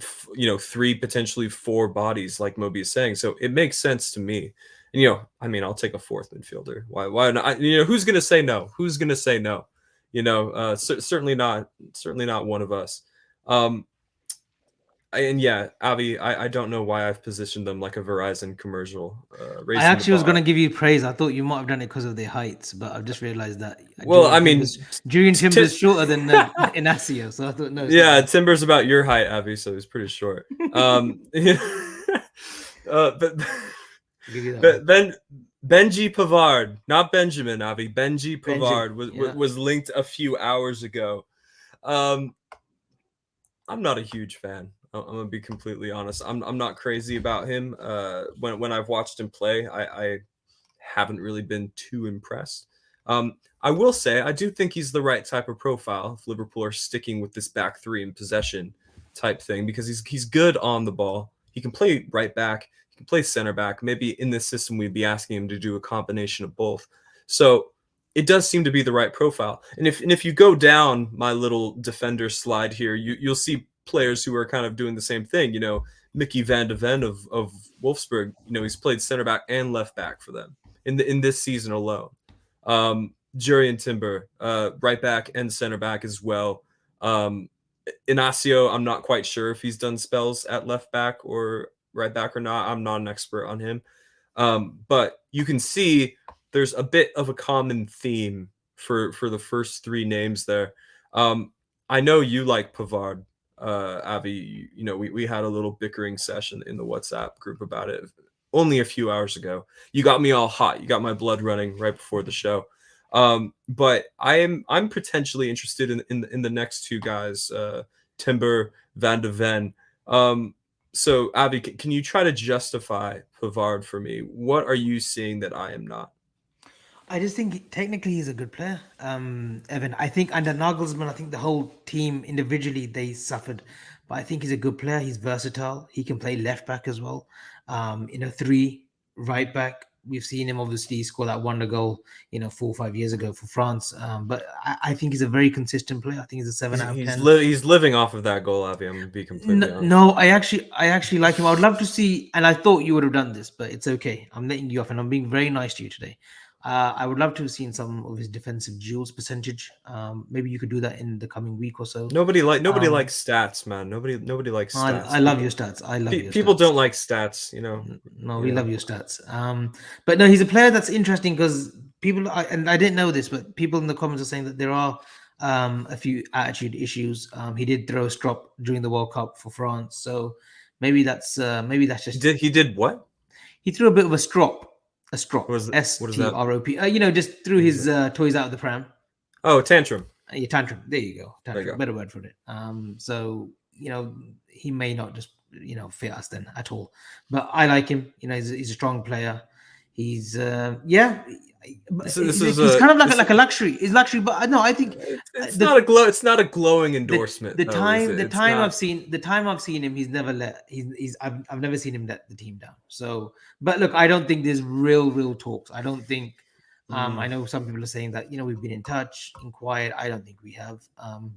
3 potentially 4 bodies like Moby is saying. So it makes sense to me. And, you know, I mean, I'll take a 4th midfielder. Why not? You know, who's gonna say no? You know, certainly not one of us. And yeah, Avi, I don't know why I've positioned them like a Verizon commercial. I actually was going to give you praise. I thought you might have done it because of their heights, but I've just realized that. Well, I mean, Julian Timber's shorter than Inacio, so I thought no. Yeah, Timber's about your height, Avi, so he's pretty short. But then Benji Pavard, not Benjamin, Avi. Benji Pavard was linked a few hours ago. I'm not a huge fan. I'm gonna be completely honest. I'm not crazy about him. When I've watched him play, I haven't really been too impressed. I will say I do think he's the right type of profile if Liverpool are sticking with this back 3 in possession type thing, because he's good on the ball. He can play right back. He can play center back. Maybe in this system we'd be asking him to do a combination of both. So it does seem to be the right profile. And if you go down my little defender slide here, you'll see players who are kind of doing the same thing. You know, Mickey van de Ven of Wolfsburg, you know, he's played center back and left back for them in this season alone. Jurriën Timber, right back and center back as well. Inacio, I'm not quite sure if he's done spells at left back or right back or not. I'm not an expert on him. But you can see there's a bit of a common theme for the first 3 names there. I know you like Pavard, Avi. You know, we had a little bickering session in the WhatsApp group about it only a few hours ago. You got me all hot. You got my blood running right before the show. But I'm potentially interested in the next 2 guys, Timber, Van de Ven. So Avi, can you try to justify Pavard for me? What are you seeing that I am not? I just think technically he's a good player, Evan. I think under Nagelsmann, I think the whole team individually they suffered, but I think he's a good player. He's versatile. He can play left back as well. In a 3 right back, we've seen him obviously score that wonder goal, 4 or 5 years ago for France. But I think he's a very consistent player. I think he's a 7 out of 10. He's living off of that goal, Avi. I'm gonna be completely honest. No, I actually like him. I would love to see, and I thought you would have done this, but it's okay. I'm letting you off, and I'm being very nice to you today. I would love to have seen some of his defensive duels percentage. Maybe you could do that in the coming week or so. Nobody likes stats, man. Nobody likes stats. I love your stats. I love your people stats. Don't like stats, you know. No, we love your stats. But no, he's a player that's interesting because people, and I didn't know this, but people in the comments are saying that there are a few attitude issues. He did throw a strop during the World Cup for France, so maybe that's just. He did what? He threw a bit of a strop. What is that? STROP. Just threw his toys out of the pram. Oh, tantrum. Yeah, tantrum. There you go. There you Tantrum. go. Better word for it. So he may not just fit us then at all. But I like him. He's a strong player. He's This he's is kind of like a luxury. It's luxury, but no, I think it's not a glowing endorsement. the though, is time it? the It's time not- I've seen him, I've never seen him let the team down. So, but look, I don't think there's real talks. I don't think. I know some people are saying that we've been in touch, inquired. I don't think we have.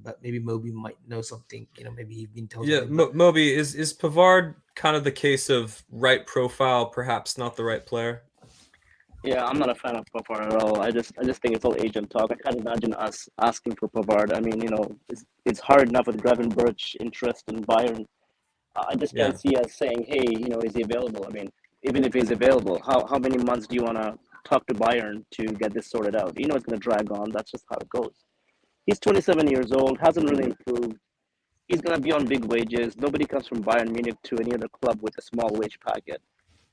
But maybe Moby might know something. Maybe he's been told. Yeah, something, Moby, is Pavard kind of the case of right profile, perhaps not the right player? Yeah, I'm not a fan of Pavard at all. I just think it's all agent talk. I can't imagine us asking for Pavard. I mean, it's hard enough with Gravenberch interest in Bayern. I just can't see us saying, hey, is he available? I mean, even if he's available, how many months do you want to talk to Bayern to get this sorted out? It's going to drag on. That's just how it goes. He's 27 years old, hasn't really improved. He's going to be on big wages. Nobody comes from Bayern Munich to any other club with a small wage packet.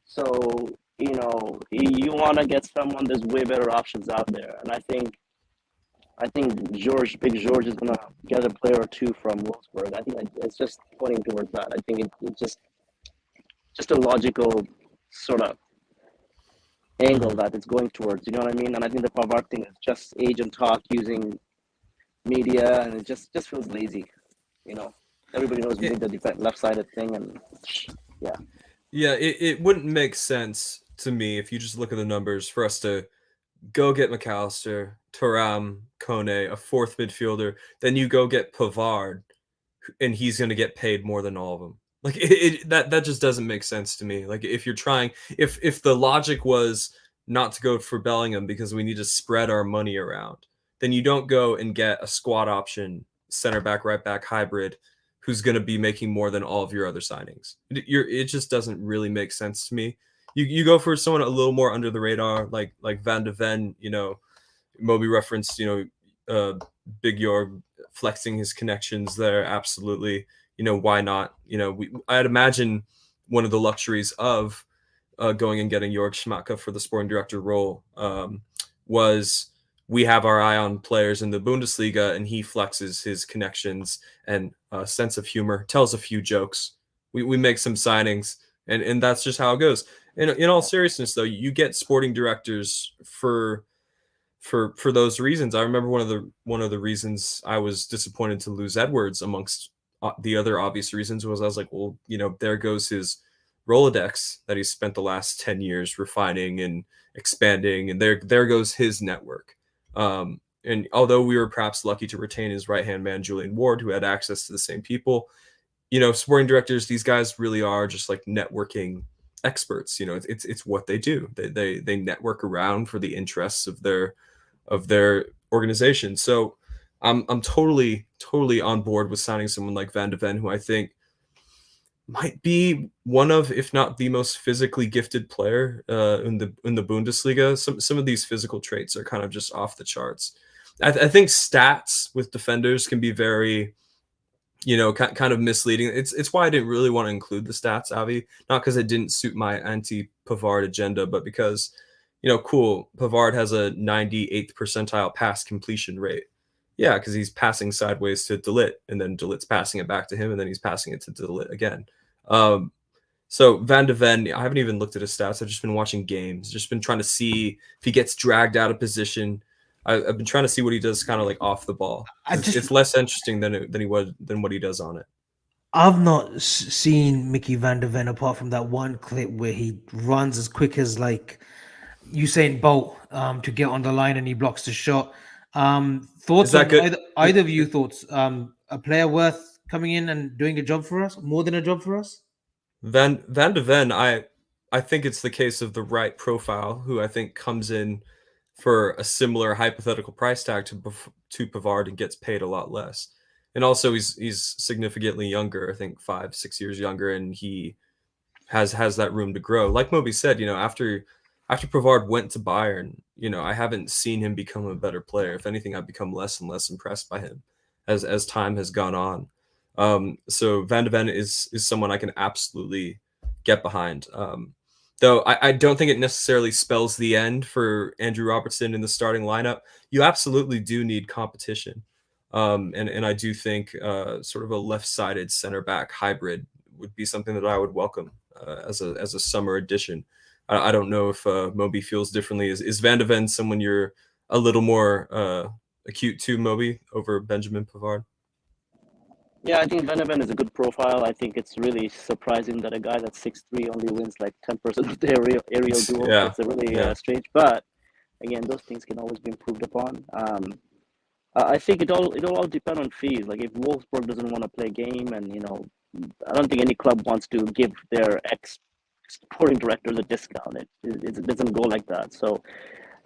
So, you want to get someone, there's way better options out there. And I think Big George is going to get a player or two from Wolfsburg. I think it's just pointing towards that. I think it's just a logical sort of angle that it's going towards. You know what I mean? And I think the Pavard thing is just agent talk using media, and it just feels lazy. Everybody knows we need the left-sided thing, and yeah. Yeah, it wouldn't make sense to me if you just look at the numbers for us to go get McAllister, Thuram, Koné, a fourth midfielder, then you go get Pavard, and he's going to get paid more than all of them. Like that just doesn't make sense to me. Like if you're trying, if the logic was not to go for Bellingham because we need to spread our money around, then you don't go and get a squad option center back, right back hybrid who's going to be making more than all of your other signings. It just doesn't really make sense to me. You go for someone a little more under the radar, like Van de Ven. Moby referenced, Big Jorg flexing his connections there. Absolutely. Why not? I'd imagine one of the luxuries of going and getting Jorg Schmadtke for the sporting director role was we have our eye on players in the Bundesliga, and he flexes his connections and sense of humor, tells a few jokes. We make some signings, and that's just how it goes. In all seriousness, though, you get sporting directors for those reasons. I remember one of the reasons I was disappointed to lose Edwards amongst the other obvious reasons was I was like, well, there goes his Rolodex that he spent the last 10 years refining and expanding, and there goes his network. And although we were perhaps lucky to retain his right-hand man, Julian Ward, who had access to the same people, sporting directors, these guys really are just like networking experts. It's what they do. They network around for the interests of their organization. So I'm totally on board with signing someone like Van de Ven, who I think might be one of, if not the most physically gifted player in the Bundesliga. Some of these physical traits are kind of just off the charts. I think stats with defenders can be very, kind of misleading. It's why I didn't really want to include the stats, Avi. Not because it didn't suit my anti-Pavard agenda, but because, cool, Pavard has a 98th percentile pass completion rate. Yeah, because he's passing sideways to De Ligt, and then De Ligt's passing it back to him, and then he's passing it to De Ligt again. So Van de Ven, I haven't even looked at his stats. I've just been watching games, just been trying to see if he gets dragged out of position. I've been trying to see what he does kind of like off the ball. It's less interesting than what he does on it. I've not seen Mickey Van de Ven apart from that one clip where he runs as quick as like Usain Bolt to get on the line and he blocks the shot. Thoughts? Is that good? Either of you thoughts? A player worth coming in and doing a job for us, more than a job for us? Van de Ven, I think it's the case of the right profile who I think comes in for a similar hypothetical price tag to Pavard and gets paid a lot less. And also he's significantly younger, I think 5-6 years younger, and he has that room to grow. Like Moby said, after Pavard went to Bayern, I haven't seen him become a better player. If anything, I've become less and less impressed by him as time has gone on. So Van de Ven is someone I can absolutely get behind. Though I don't think it necessarily spells the end for Andrew Robertson in the starting lineup. You absolutely do need competition. And I do think sort of a left-sided center back hybrid would be something that I would welcome as a summer addition. I don't know if Moby feels differently. Is Van de Ven someone you're a little more acute to, Moby, over Benjamin Pavard? Yeah, I think Van de Ven is a good profile. I think it's really surprising that a guy that's 6'3" only wins like 10% of the aerial duels. Yeah, It's a really yeah. strange. But again, those things can always be improved upon. I think it'll all depend on fees. Like if Wolfsburg doesn't want to play a game, and I don't think any club wants to give their sporting directors a discount. It doesn't go like that. So,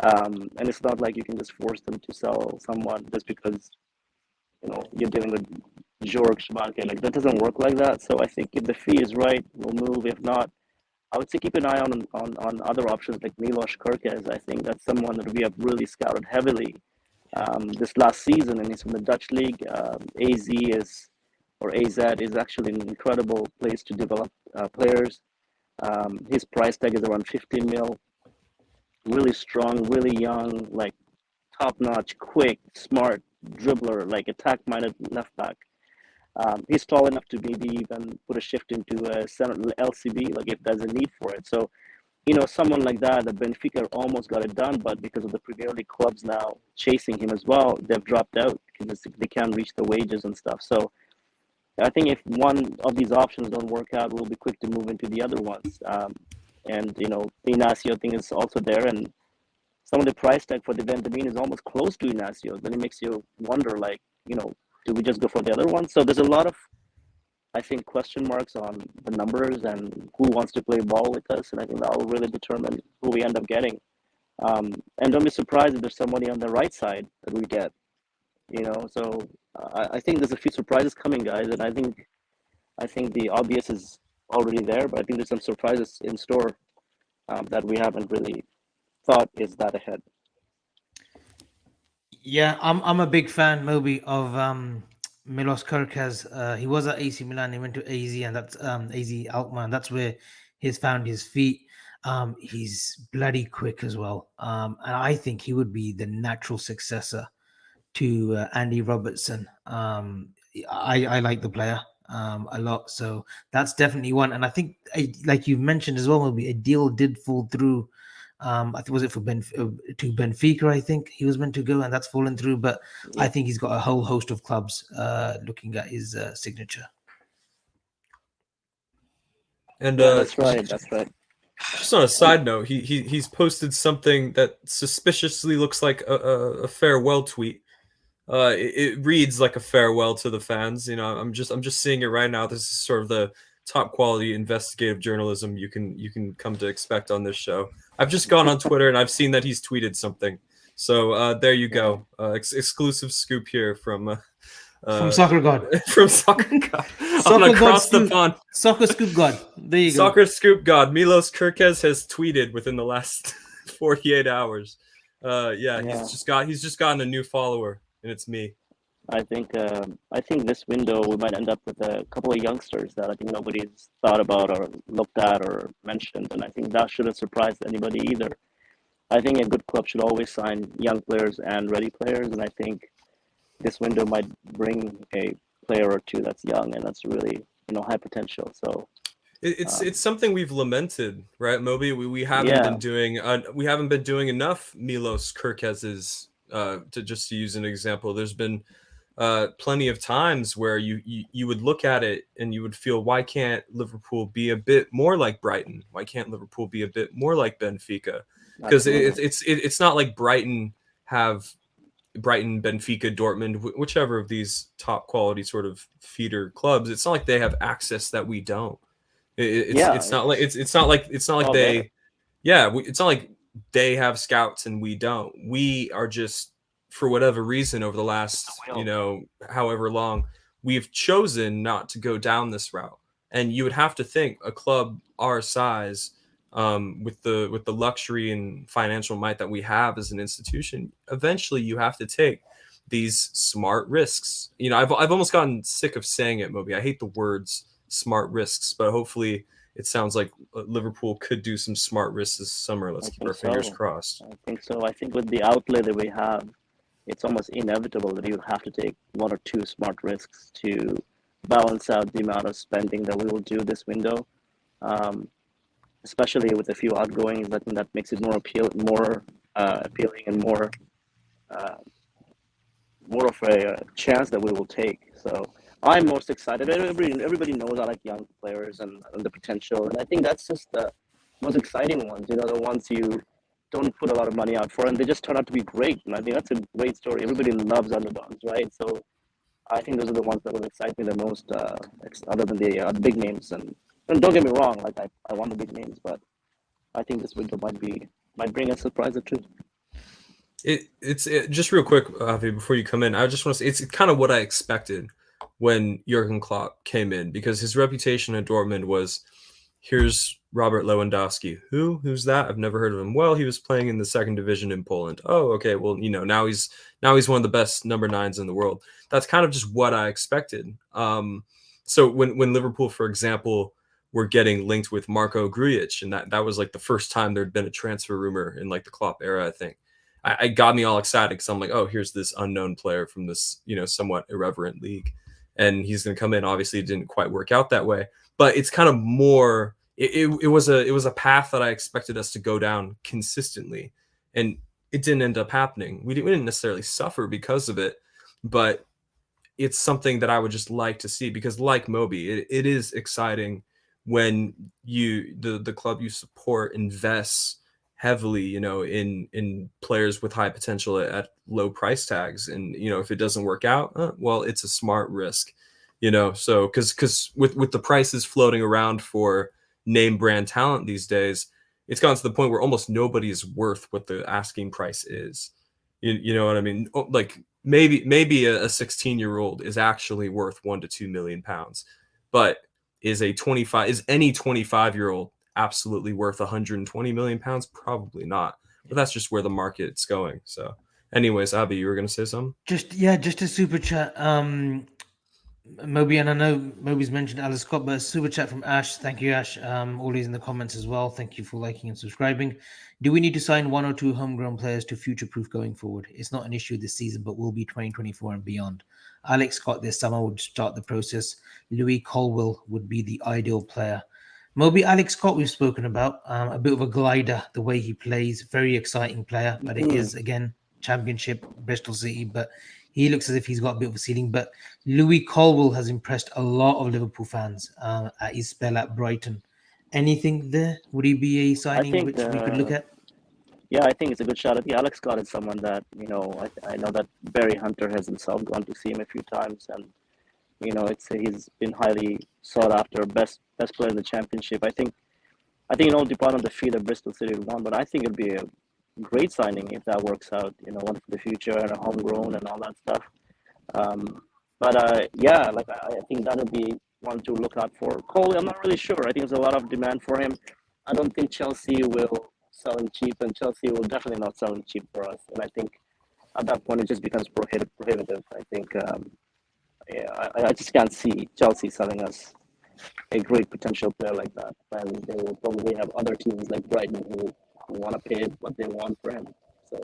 and it's not like you can just force them to sell someone just because you're dealing with George market. Like that doesn't work like that. So I think if the fee is right, we'll move. If not, I would say keep an eye on other options like Milos Kerkez. I think that's someone that we have really scouted heavily this last season, and he's from the Dutch league. AZ is actually an incredible place to develop players. His price tag is around 15 mil. Really strong, really young, like top-notch, quick, smart dribbler, like attack-minded left back. He's tall enough to maybe even put a shift into a LCB, like if there's a need for it. So, someone like that Benfica almost got it done, but because of the Premier League clubs now chasing him as well, they've dropped out because they can't reach the wages and stuff. So I think if one of these options don't work out, we'll be quick to move into the other ones. And Inacio thing is also there, and some of the price tag for the Van de Ven is almost close to Inacio. Then it makes you wonder, like, do we just go for the other one? So there's a lot of, I think, question marks on the numbers and who wants to play ball with us, and I think that will really determine who we end up getting. And don't be surprised if there's somebody on the right side that we get. So I think there's a few surprises coming, guys, and I think the obvious is already there, but I think there's some surprises in store that we haven't really thought is that ahead. Yeah, I'm a big fan, Moby, of Milos Kerkez. He was at AC Milan. He went to AZ, and that's AZ Alkmaar. That's where he's found his feet. He's bloody quick as well, and I think he would be the natural successor to Andy Robertson. I like the player a lot, so that's definitely one. And I think, like you've mentioned as well, Moby, a deal did fall through. I think was it for to Benfica? I think he was meant to go, and that's fallen through. But Yeah. I think he's got a whole host of clubs looking at his signature. And that's right. That's right. Just on a side note, he's posted something that suspiciously looks like a farewell tweet. It reads like a farewell to the fans. I'm just seeing it right now. This is sort of the top quality investigative journalism you can come to expect on this show. I've just gone on Twitter and I've seen that he's tweeted something. So there you go. Exclusive scoop here from Soccer God. From Soccer God. Soccer Across God the pond. Soccer Scoop God. There you go. Soccer Scoop God. Milos Kerkez has tweeted within the last 48 hours. He's just gotten a new follower, and it's me. I think this window we might end up with a couple of youngsters that I think nobody's thought about or looked at or mentioned, and I think that shouldn't surprise anybody either. I think a good club should always sign young players and ready players, and I think this window might bring a player or two that's young and that's really high potential. So it's something we've lamented, right, Moby? We haven't been doing enough Milos Kerkez's. To use an example, there's been plenty of times where you would look at it and you would feel, why can't Liverpool be a bit more like Brighton? Why can't Liverpool be a bit more like Benfica? Because it's not like Brighton, Benfica, Dortmund, whichever of these top quality sort of feeder clubs. It's not like they have access that we don't. It's not like they have scouts and we don't. We are just, for whatever reason, over the last however long, we've chosen not to go down this route. And you would have to think a club our size, with the luxury and financial might that we have as an institution, eventually you have to take these smart risks. I've almost gotten sick of saying it, Moby. I hate the words smart risks, but hopefully it sounds like Liverpool could do some smart risks this summer. Let's keep our fingers crossed. I think so. I think with the outlay that we have, it's almost inevitable that you'll have to take one or two smart risks to balance out the amount of spending that we will do this window. Especially with a few outgoings, I think that makes it more appealing and more of a chance that we will take. So I'm most excited. Everybody knows I like young players and the potential, and I think that's just the most exciting ones. You know, the ones you don't put a lot of money out for, and they just turn out to be great. And I think that's a great story. Everybody loves underdogs, right? So I think those are the ones that will excite me the most, other than the big names. And don't get me wrong, like I want the big names, but I think this window might bring a surprise or two. It's just real quick, Avi, before you come in, I just want to say it's kind of what I expected when Jurgen Klopp came in, because his reputation at Dortmund was, here's Robert Lewandowski. Who's that? I've never heard of him. Well, he was playing in the second division in Poland. Oh, okay. Well, now he's one of the best number 9s in the world. That's kind of just what I expected. So when Liverpool, for example, were getting linked with Marco Grujic, and that was like the first time there'd been a transfer rumor in like the Klopp era, I think. I got me all excited because I'm like, oh, here's this unknown player from this, somewhat irreverent league, and he's going to come in. Obviously, it didn't quite work out that way, but it's kind of more. It was a path that I expected us to go down consistently, and it didn't end up happening. We didn't necessarily suffer because of it, but it's something that I would just like to see, because, like Moby, it is exciting when the club you support invests heavily, in players with high potential at low price tags. And, if it doesn't work out, well, it's a smart risk, so because with the prices floating around for name brand talent these days, it's gotten to the point where almost nobody is worth what the asking price is. You know what I mean? Like maybe a 16-year-old is actually worth £1 to £2 million, but is any 25-year-old absolutely worth 120 million pounds? Probably not. But that's just where the market's going. So anyways, Abby, you were going to say something? Just a super chat. Moby, and I know Moby's mentioned Alice Scott, but a super chat from Ash. Thank you, Ash. Always in the comments as well. Thank you for liking and subscribing. Do we need to sign 1 or 2 homegrown players to future-proof going forward? It's not an issue this season, but will be 2024 and beyond. Alex Scott this summer would start the process. Louis Colwill would be the ideal player. Moby, Alex Scott we've spoken about, a bit of a glider, the way he plays, very exciting player, but it is, again, Championship, Bristol City, but he looks as if he's got a bit of a ceiling. But Louis Colwill has impressed a lot of Liverpool fans at his spell at Brighton. Anything there? Would he be a signing which we could look at? Yeah, I think it's a good shot. I think Alex Scott is someone that, I know that Barry Hunter has himself gone to see him a few times, and he's been highly sought after, best player in the Championship. I think it all depends on the feel that Bristol City won, but I think it'd be a great signing if that works out. One for the future and a homegrown and all that stuff. I think that would be one to look out for. Cole, I'm not really sure. I think there's a lot of demand for him. I don't think Chelsea will sell him cheap, and Chelsea will definitely not sell him cheap for us. And I think at that point it just becomes prohibitive. I think. I just can't see Chelsea selling us a great potential player like that, and they will probably have other teams like Brighton who want to pay what they want for him. So,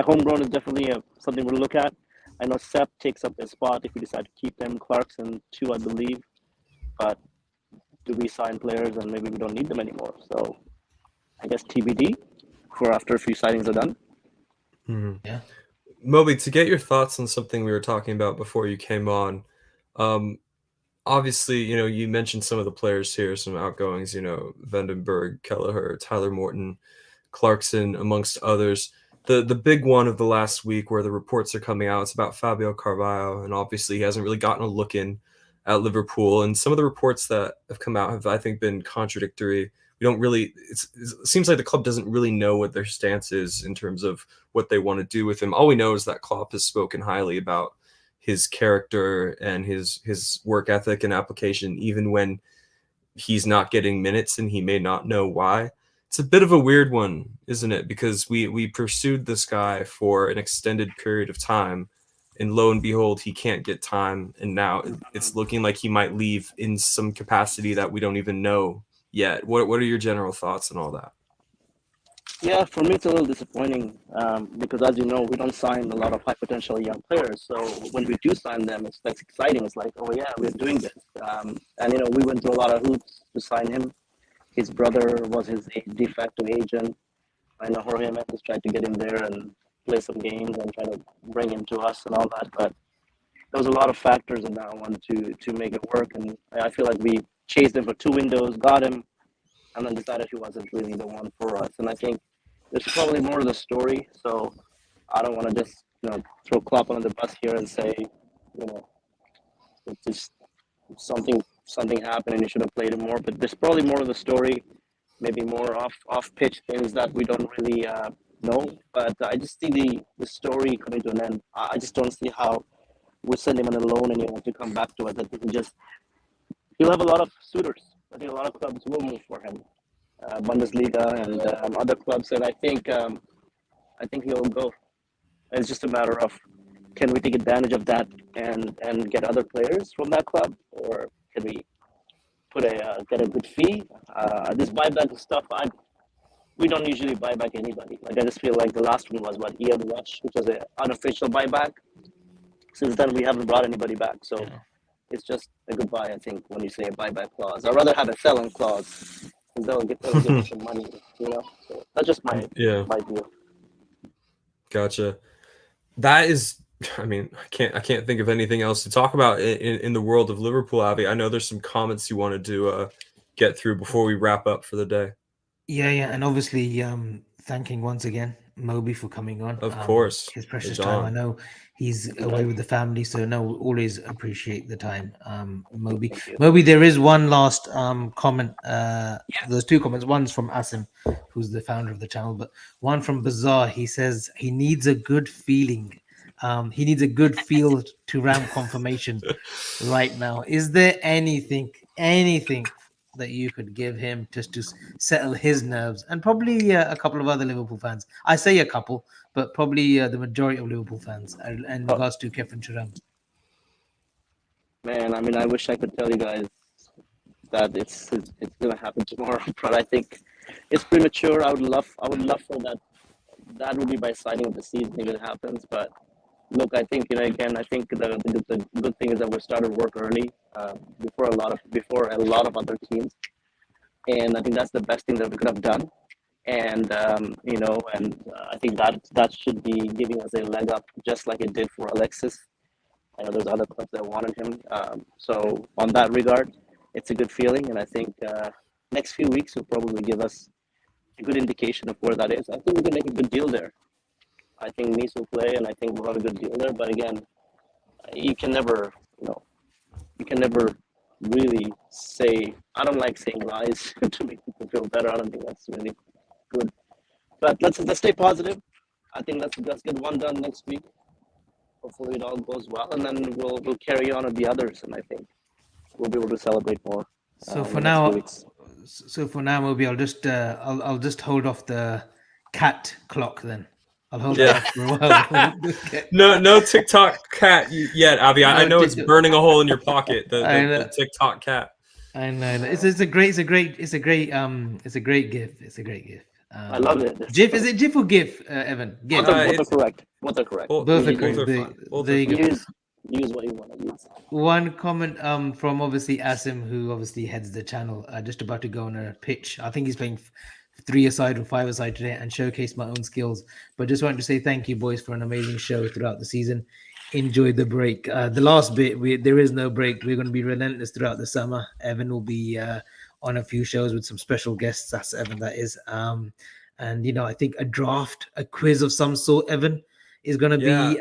homegrown is definitely something we'll look at. I know Sepp takes up a spot if we decide to keep them. Clarkson too, I believe, but do we sign players and maybe we don't need them anymore? So, I guess TBD for after a few signings are done. Mm-hmm. Yeah. Moby, to get your thoughts on something we were talking about before you came on, obviously, you mentioned some of the players here, some outgoings, Vandenberg, Kelleher, Tyler Morton, Clarkson, amongst others. The big one of the last week where the reports are coming out, it's about Fabio Carvalho, and obviously he hasn't really gotten a look in at Liverpool. And some of the reports that have come out have, I think, been contradictory. We don't really, it seems like the club doesn't really know what their stance is in terms of what they want to do with him. All we know is that Klopp has spoken highly about his character and his work ethic and application, even when he's not getting minutes and he may not know why. It's a bit of a weird one, isn't it? Because we pursued this guy for an extended period of time, and lo and behold, he can't get time. And now it's looking like he might leave in some capacity that we don't even know yet. What are your general thoughts on all that? Yeah, for me it's a little disappointing because, as you know, we don't sign a lot of high potential young players. So when we do sign them, it's like exciting. It's like, oh yeah, we're doing this. And we went through a lot of hoops to sign him. His brother was his de facto agent. I know Jorge Mendes tried to get him there and play some games and try to bring him to us and all that, but there was a lot of factors in that one to make it work. And I feel like we chased him for 2 windows, got him, and then decided he wasn't really the one for us. And I think there's probably more to the story. So I don't want to just throw Klopp under the bus here and say it's just something happened and he should have played it more. But there's probably more to the story, maybe more off pitch things that we don't really know. But I just see the story coming to an end. I just don't see how we send him on a loan and he wants to come back to us. I think he'll have a lot of suitors. I think a lot of clubs will move for him, Bundesliga and other clubs, and I think he'll go. It's just a matter of, can we take advantage of that and get other players from that club, or can we get a good fee? This buyback stuff, we don't usually buy back anybody. Like, I just feel like the last one was Ian Watch, which was an unofficial buyback. Since then, we haven't brought anybody back, so. Yeah. It's just a goodbye, I think, when you say a buyback clause. I'd rather have a sell-on clause, and they'll give us some money, So that's just my view. Gotcha. That is, I mean, I can't think of anything else to talk about in the world of Liverpool, Avi. I know there's some comments you wanted to get through before we wrap up for the day. Yeah, and obviously thanking once again Moby for coming on. Of course. His precious time. I know he's away with the family, so always appreciate the time. Moby, there is one last comment. There's 2 comments. One's from Asim, who's the founder of the channel, but one from Bazaar. He says he needs a good feeling. He needs a good feel to Ram confirmation right now. Is there anything that you could give him just to settle his nerves, and probably a couple of other Liverpool fans? I say a couple, but probably the majority of Liverpool fans in regards to Kefren Thuram. Man, I mean, I wish I could tell you guys that it's going to happen tomorrow, but I think it's premature. I would love for that. That would be by signing of the season if it happens. But look, I think again, I think the good thing is that we started work early before a lot of other teams, and I think that's the best thing that we could have done. And I think that should be giving us a leg up, just like it did for Alexis. I know there's other clubs that wanted him. So on that regard, it's a good feeling, and I think next few weeks will probably give us a good indication of where that is. I think we can make a good deal there. I think Nice will play, and I think we'll have a good deal there. But again, you can never really say. I don't like saying lies to make people feel better. I don't think that's really good. But let's stay positive. I think let's get one done next week. Hopefully it all goes well, and then we'll carry on with the others, and I think we'll be able to celebrate more. So for now, Moby, I'll just hold off the cat clock then. I'll hold it off for a while. No TikTok cat yet, Avi. I know it's burning a hole in your pocket. The TikTok cat. I know. It's a great gift. It's a great gift. I love it. GIF, is it GIF or GIF, Evan? GIF. Both are correct. Both are correct. Both are correct. There you go. Use what you want to use. One comment from obviously Asim, who obviously heads the channel, just about to go on a pitch. I think he's playing 3-a-side or 5-a-side today and showcase my own skills. But just wanted to say thank you, boys, for an amazing show throughout the season. Enjoy the break. The last bit, there is no break. We're going to be relentless throughout the summer. Evan will be on a few shows with some special guests. That's Evan, that is. And, I think a quiz of some sort, Evan, is going to be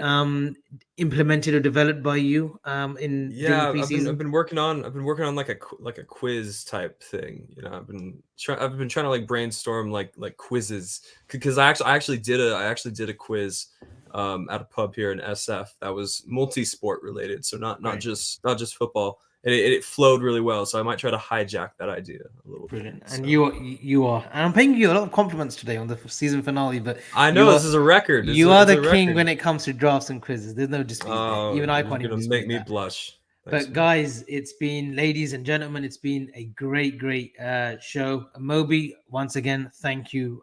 implemented or developed by you during the preseason. I've been working on like a quiz type thing. I've been trying to like brainstorm like quizzes, because I actually did a quiz at a pub here in SF that was multi-sport related, so not just football. And it flowed really well, so I might try to hijack that idea a little brilliant. bit. And you are, and I'm paying you a lot of compliments today on the season finale. But I know this is a record. You are the king when it comes to drafts and quizzes. There's no dispute. Even I can't even dispute make me blush. But man. guys, ladies and gentlemen, it's been a great show. Moby, once again, thank you.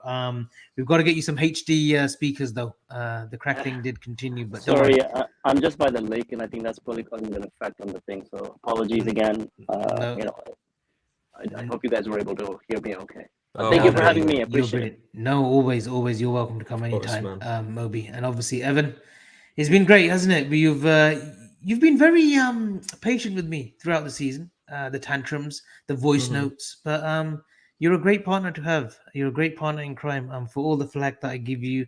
We've got to get you some HD speakers though. The crackling did continue, but don't Sorry, worry. I'm just by the lake, and I think that's probably causing an effect on the thing. So apologies again. No. You know, I hope you guys were able to hear me okay. Oh, Thank you for no, having me. I you're appreciate brilliant. it. No, always, you're welcome to come course, anytime, Moby. And obviously, Evan, it's been great, hasn't it? You've been very patient with me throughout the season. The tantrums, the voice notes, but you're a great partner to have. You're a great partner in crime. For all the flack that I give you,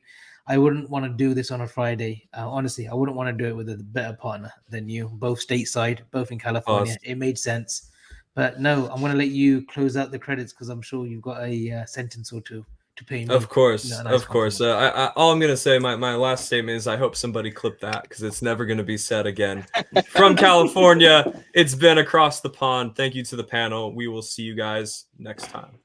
I wouldn't want to do this on a Friday. Honestly, I wouldn't want to do it with a better partner than you. Both stateside, both in California. Awesome. It made sense. But no, I'm going to let you close out the credits because I'm sure you've got a sentence or two to pay me. Of course, a nice of course. All I'm gonna say, my last statement is, I hope somebody clipped that because it's never gonna be said again. From California, it's been Across the Pond. Thank you to the panel. We will see you guys next time.